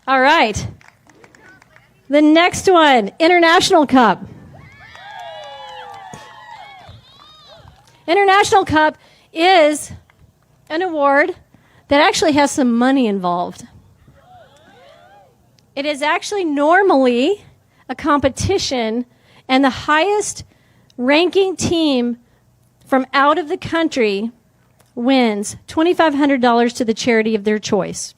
all right. The next one, International Cup. International Cup is an award that actually has some money involved. It is actually normally a competition, and the highest ranking team from out of the country wins $2,500 to the charity of their choice.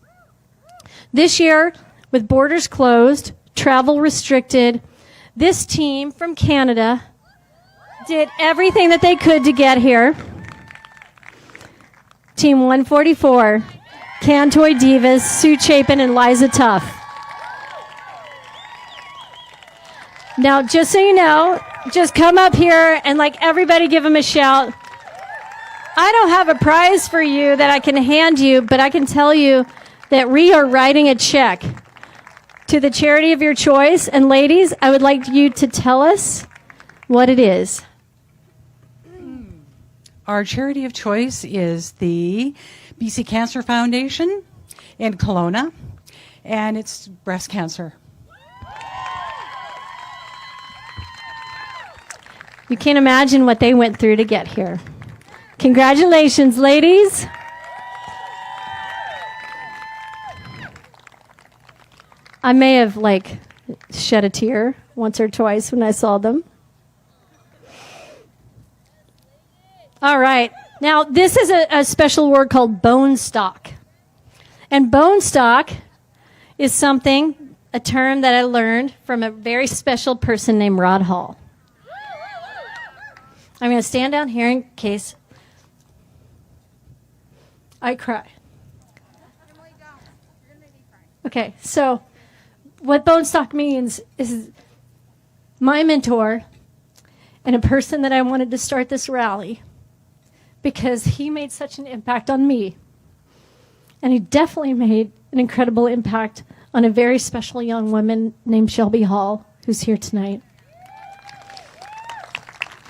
This year, with borders closed, travel restricted, this team from Canada did everything that they could to get here. Team 144, Cantoy Divas, Sue Chapin, and Liza Tuff. Now, just so you know, just come up here and everybody give them a shout. I don't have a prize for you that I can hand you, but I can tell you that we are writing a check to the charity of your choice. And ladies, I would like you to tell us what it is. Our charity of choice is the BC Cancer Foundation in Kelowna, and it's breast cancer. You can't imagine what they went through to get here. Congratulations, ladies. I may have shed a tear once or twice when I saw them. All right. Now, this is a special word called bone stock. And bone stock is a term that I learned from a very special person named Rod Hall. I'm going to stand down here in case I cry. Okay, so what bone stock means is my mentor and a person that I wanted to start this rally because he made such an impact on me. And he definitely made an incredible impact on a very special young woman named Shelby Hall, who's here tonight,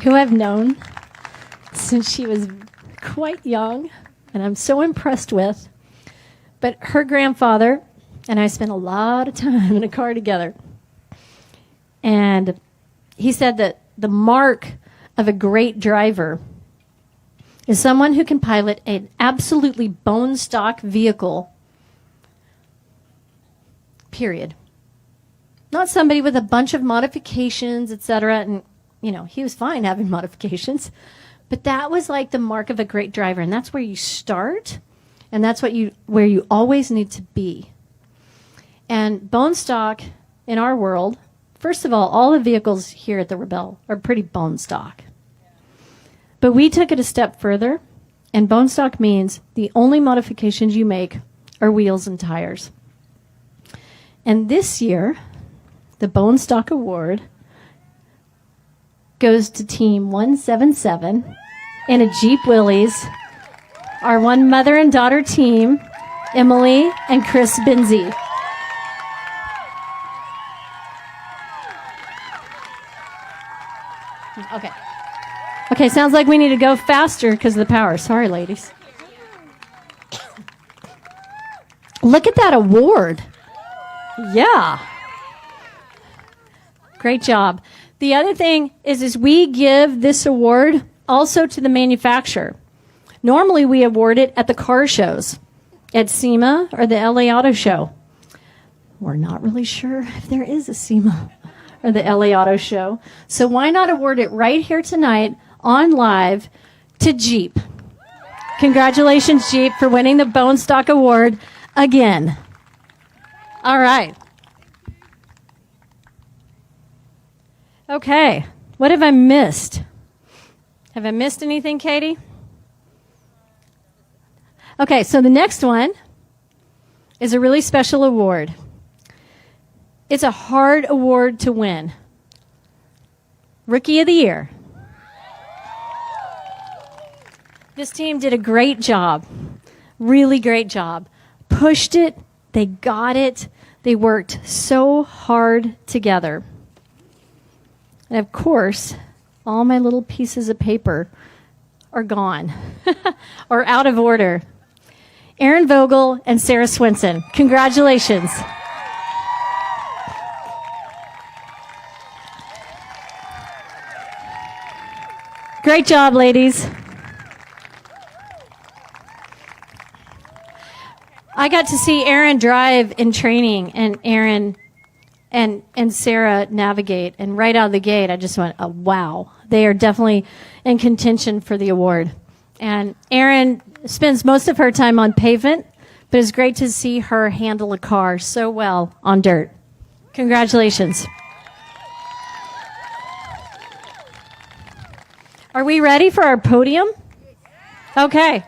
who I've known since she was quite young, and I'm so impressed with. But her grandfather and I spent a lot of time in a car together. And he said that the mark of a great driver is someone who can pilot an absolutely bone stock vehicle, period. Not somebody with a bunch of modifications, etc. And, you know, he was fine having modifications. But that was like the mark of a great driver. And that's where you start. And that's where you always need to be. And bone stock in our world, first of all the vehicles here at the Rebelle are pretty bone stock. But we took it a step further. And bone stock means the only modifications you make are wheels and tires. And this year, the Bone Stock Award goes to Team 177 in a Jeep Willys, our one mother and daughter team, Emily and Chris Benzie. Okay, sounds like we need to go faster because of the power. Sorry, ladies. Look at that award. Yeah. Great job. The other thing is we give this award also to the manufacturer. Normally we award it at the car shows, at SEMA or the LA Auto Show. We're not really sure if there is a SEMA or the LA Auto Show. So why not award it right here tonight on live to Jeep? Congratulations, Jeep, for winning the Bone Stock Award again. All right. Okay, what have I missed? Have I missed anything, Katie? Okay, so the next one is a really special award. It's a hard award to win. Rookie of the Year. This team did a great job, really great job. Pushed it, they got it, they worked so hard together. And of course, all my little pieces of paper are gone or out of order. Aaron Vogel and Sarah Swinson, congratulations. Great job, ladies. I got to see Aaron drive in training and Aaron and Sarah navigate, and right out of the gate I just went, oh, wow, they are definitely in contention for the award. And Erin spends most of her time on pavement, but it's great to see her handle a car so well on dirt. Congratulations. Are we ready for our podium? Okay.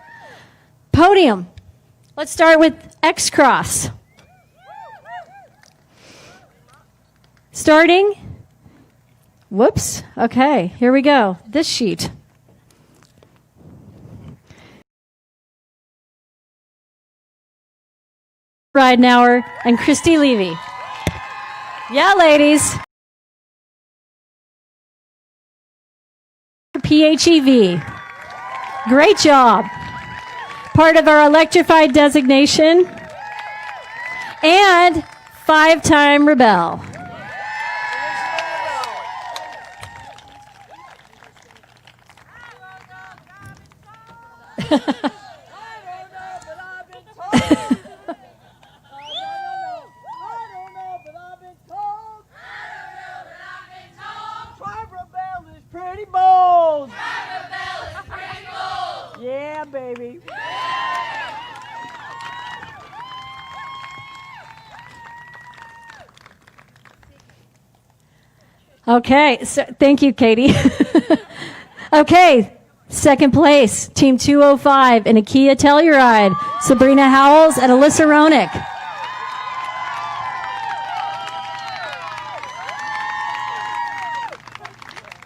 Podium. Let's start with X-Cross. Starting. Whoops. Okay, here we go. This sheet. Ridenauer and Christy Levy. Yeah, ladies. PHEV. Great job. Part of our electrified designation. And 5-time Rebelle. Pretty bold. Yeah, baby. Okay, so thank you, Katie. Okay, second place, Team 205 in a Kia Telluride, Sabrina Howells and Alyssa Ronick.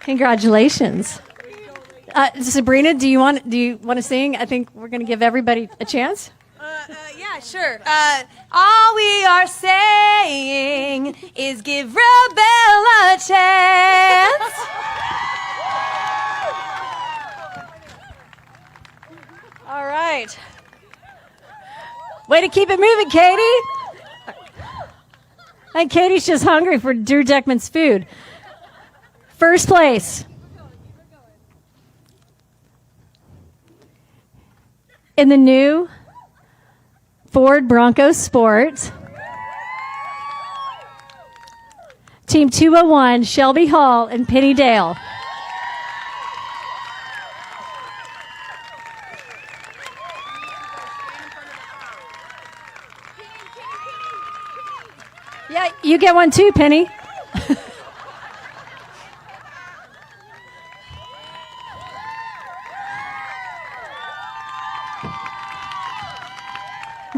Congratulations. Sabrina, do you want to sing? I think we're going to give everybody a chance. Yeah, sure. All we are saying is give Rebelle a chance. All right. Way to keep it moving, Katie. I think Katie's just hungry for Drew Deckman's food. First place. in the new Ford Bronco Sport. Team 201, Shelby Hall and Penny Dale. Yeah, you get one too, Penny.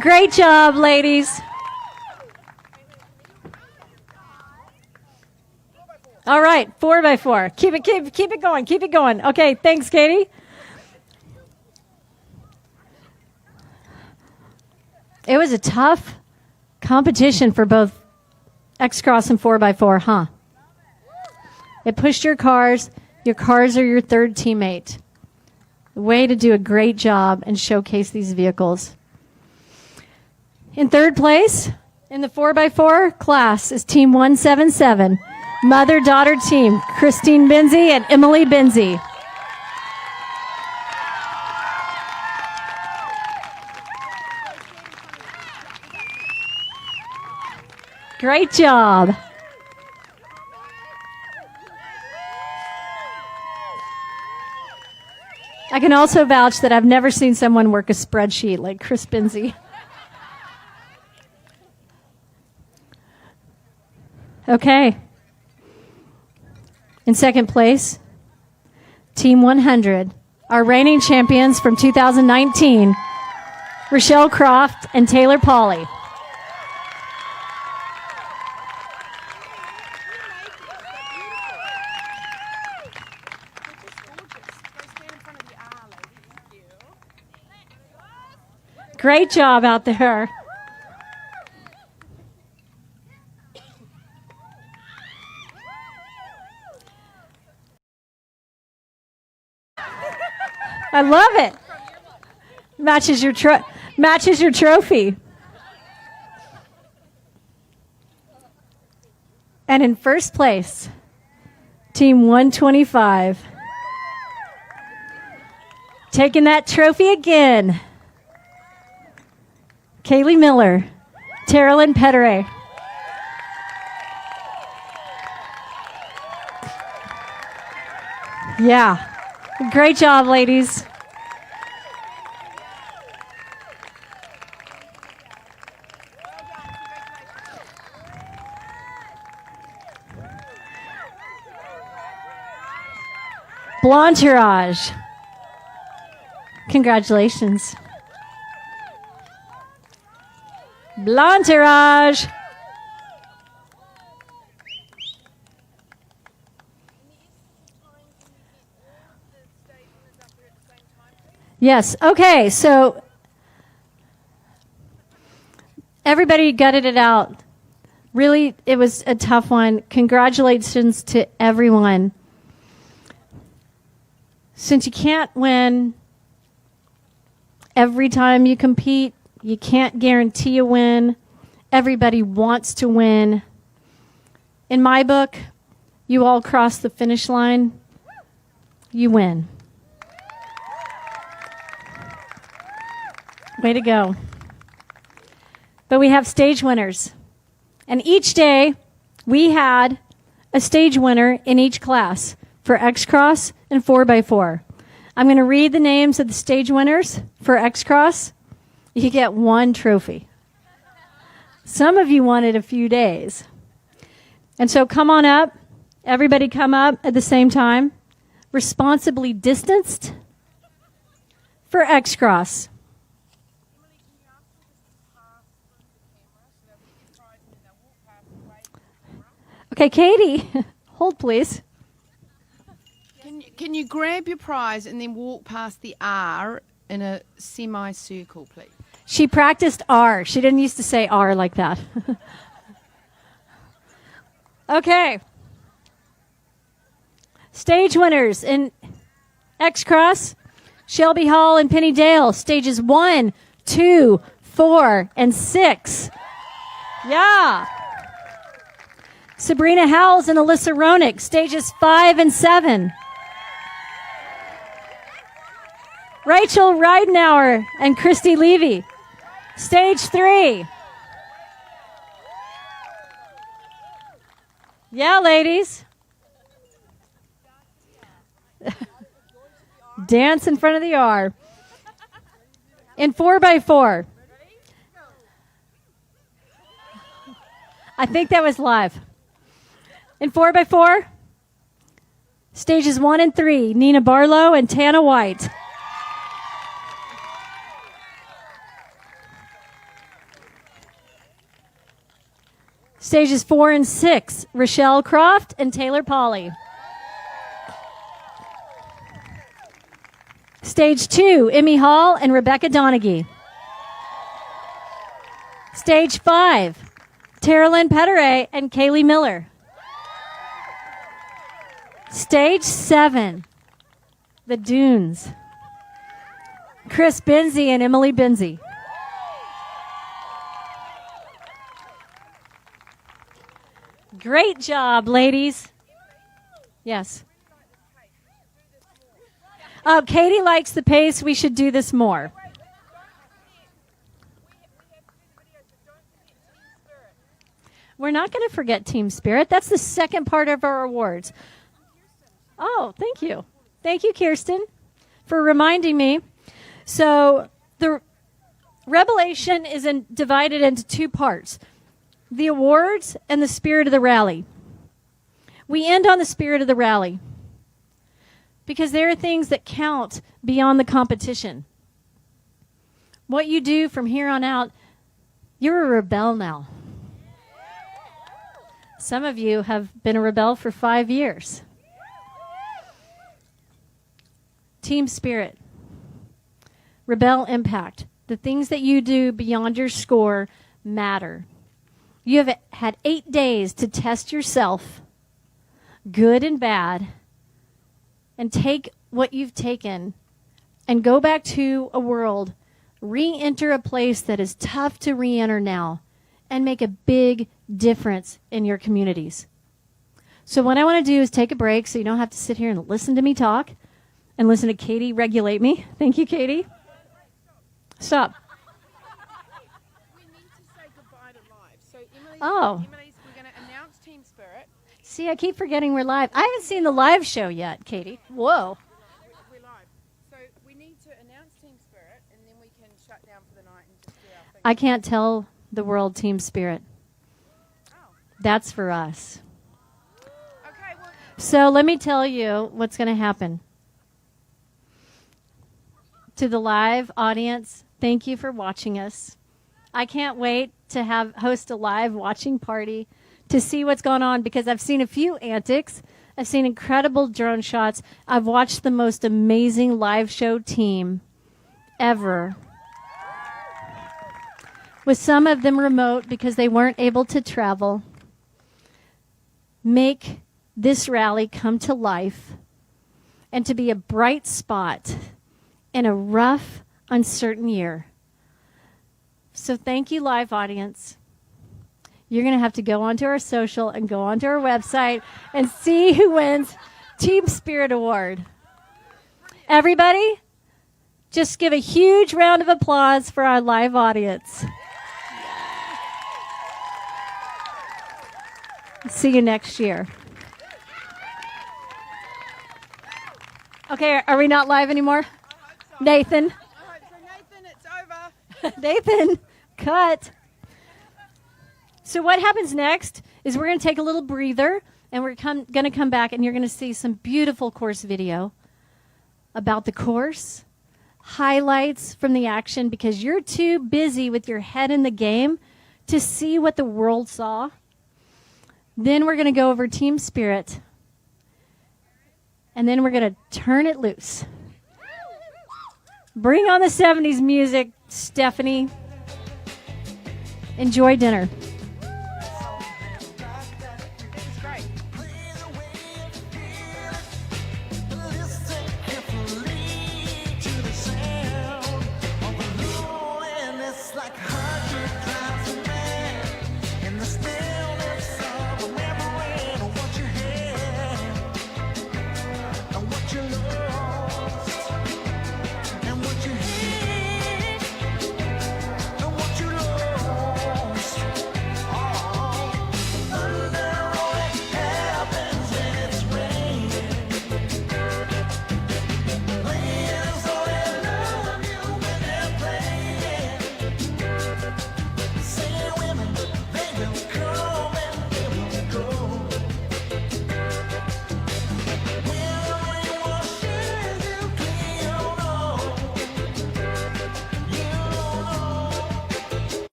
Great job, ladies. All right, 4x4. Keep it going. Keep it going. Okay, thanks, Katie. It was a tough competition for both X-Cross and 4x4, huh? It pushed your cars. Your cars are your third teammate. Way to do a great job and showcase these vehicles. In third place in the 4x4 class is Team 177, mother-daughter team, Christine Benzie and Emily Benzie. Great job. I can also vouch that I've never seen someone work a spreadsheet like Chris Benzie. Okay. In second place, Team 100, our reigning champions from 2019, Rochelle Croft and Taylor Pauley. Great job out there. I love it. Matches your trophy. And in first place, Team 125. Taking that trophy again. Kaylee Miller, Terilyn Pettere. Yeah. Great job, ladies. Blantourage. Congratulations. Blantourage. Yes. Okay. So everybody gutted it out. Really, it was a tough one. Congratulations to everyone. Since you can't win every time you compete, you can't guarantee a win. Everybody wants to win. In my book, you all cross the finish line, you win. Way to go. But we have stage winners. And each day, we had a stage winner in each class for X-Cross and 4x4. I'm going to read the names of the stage winners for X-Cross. You get one trophy. Some of you wanted a few days. And so come on up. Everybody come up at the same time. Responsibly distanced for X-Cross. Okay, Katie, hold please. Can you grab your prize and then walk past the R in a semicircle, please? She practiced R. She didn't used to say R like that. Okay. Stage winners in X-Cross, Shelby Hall and Penny Dale, stages 1, 2, 4, and 6. Yeah. Sabrina Howells and Alyssa Ronick, stages 5 and 7. Rachel Reidenauer and Christy Levy. Stage 3. Yeah, ladies. Dance in front of the R. In 4x4. I think that was live. In 4x4, stages 1 and 3, Nina Barlow and Tana White. Stages 4 and 6, Rochelle Croft and Taylor Polly. Stage 2, Emmy Hall and Rebecca Donaghy. Stage 5, Terralyn Pettere and Kaylee Miller. Stage 7, The Dunes. Chris Benzie and Emily Benzie. Great job, ladies. Yes. Katie likes the pace. We should do this more. We're not going to forget Team Spirit. That's the second part of our awards. Oh, thank you. Thank you, Kirsten, for reminding me. So the Revelation is divided into 2 parts. The awards and the spirit of the rally. We end on the spirit of the rally because there are things that count beyond the competition. What you do from here on out, you're a rebel now. Some of you have been a rebel for 5 years. Team spirit. Rebel impact. The things that you do beyond your score matter. You have had 8 days to test yourself, good and bad, and take what you've taken and go back to a world, re-enter a place that is tough to re-enter now, and make a big difference in your communities. So what I want to do is take a break so you don't have to sit here and listen to me talk and listen to Katie regulate me. Thank you, Katie. Stop. Oh. We're going to announce Team Spirit. See, I keep forgetting we're live. I haven't seen the live show yet, Katie. Whoa. We're live. So we need to announce Team Spirit, and then we can shut down for the night and just do our thing. I can't tell the world Team Spirit. That's for us. Okay, well, so let me tell you what's going to happen. To the live audience, thank you for watching us. I can't wait to host a live watching party to see what's going on because I've seen a few antics. I've seen incredible drone shots. I've watched the most amazing live show team ever. With some of them remote because they weren't able to travel. Make this rally come to life and to be a bright spot in a rough, uncertain year. So thank you, live audience. You're going to have to go onto our social and go onto our website and see who wins Team Spirit Award. Everybody, just give a huge round of applause for our live audience. See you next year. Okay, are we not live anymore? Nathan. Nathan, it's over. Nathan, cut. So what happens next is we're going to take a little breather, and we're going to come back, and you're going to see some beautiful course video about the course, highlights from the action, because you're too busy with your head in the game to see what the world saw. Then we're going to go over Team Spirit, and then we're going to turn it loose. Bring on the 70s music, Stephanie. Enjoy dinner. And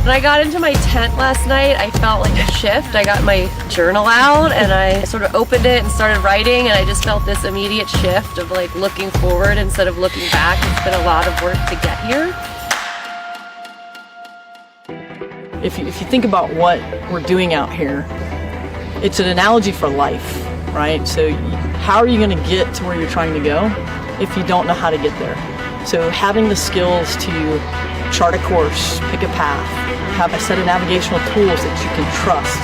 When I got into my tent last night, I felt like a shift. I got my journal out and I sort of opened it and started writing, and I just felt this immediate shift of like looking forward instead of looking back. It's been a lot of work to get here. If you think about what we're doing out here, it's an analogy for life, right? So how are you going to get to where you're trying to go if you don't know how to get there? So having the skills to chart a course, pick a path, have a set of navigational tools that you can trust.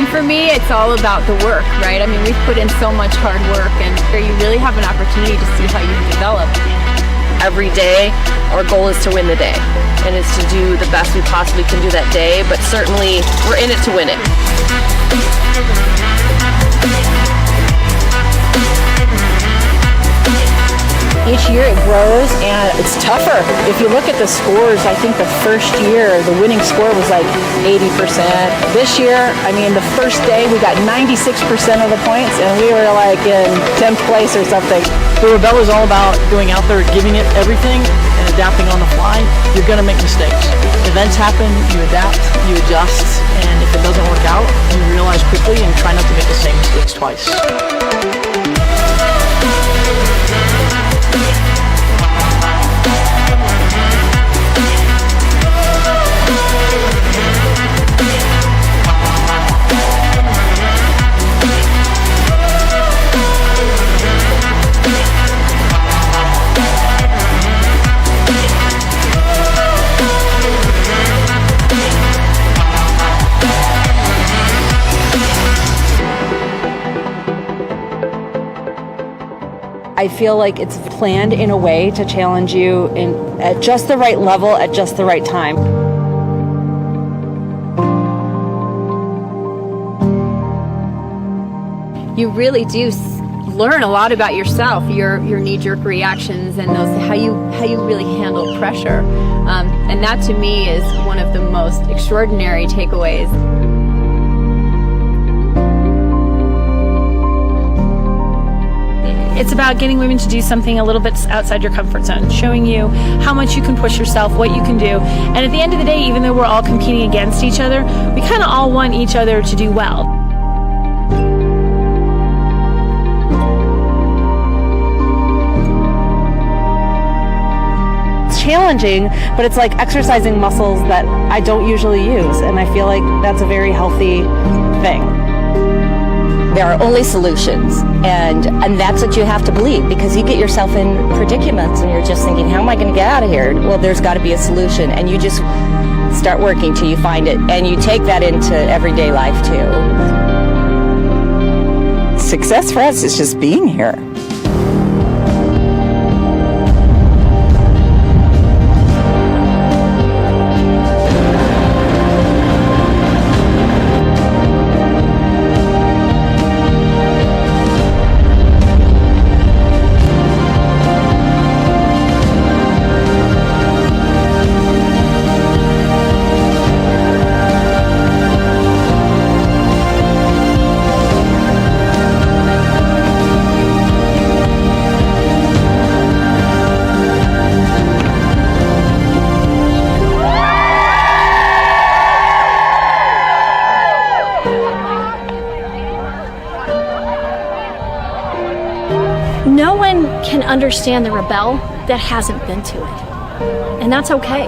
And for me, it's all about the work, right? I mean, we've put in so much hard work, and here you really have an opportunity to see how you develop. Every day, our goal is to win the day, and it's to do the best we possibly can do that day, but certainly we're in it to win it. Each year it grows and it's tougher. If you look at the scores, I think the first year the winning score was like 80%. This year, I mean, the first day we got 96% of the points and we were like in 10th place or something. The Rebel is all about going out there, giving it everything and adapting on the fly. You're gonna make mistakes. Events happen, you adapt, you adjust, and if it doesn't work out, you realize quickly and try not to make the same mistakes twice. I feel like it's planned in a way to challenge you at just the right level, at just the right time. You really do learn a lot about yourself, your knee-jerk reactions, and those how you really handle pressure. And that to me is one of the most extraordinary takeaways. It's about getting women to do something a little bit outside your comfort zone, showing you how much you can push yourself, what you can do. And at the end of the day, even though we're all competing against each other, we kind of all want each other to do well. It's challenging, but it's like exercising muscles that I don't usually use, and I feel like that's a very healthy thing. There are only solutions, and that's what you have to believe, because you get yourself in predicaments and you're just thinking, how am I going to get out of here? Well, there's got to be a solution, and you just start working till you find it, and you take that into everyday life too. Success for us is just being here. No one can understand the Rebel that hasn't been to it. And that's okay.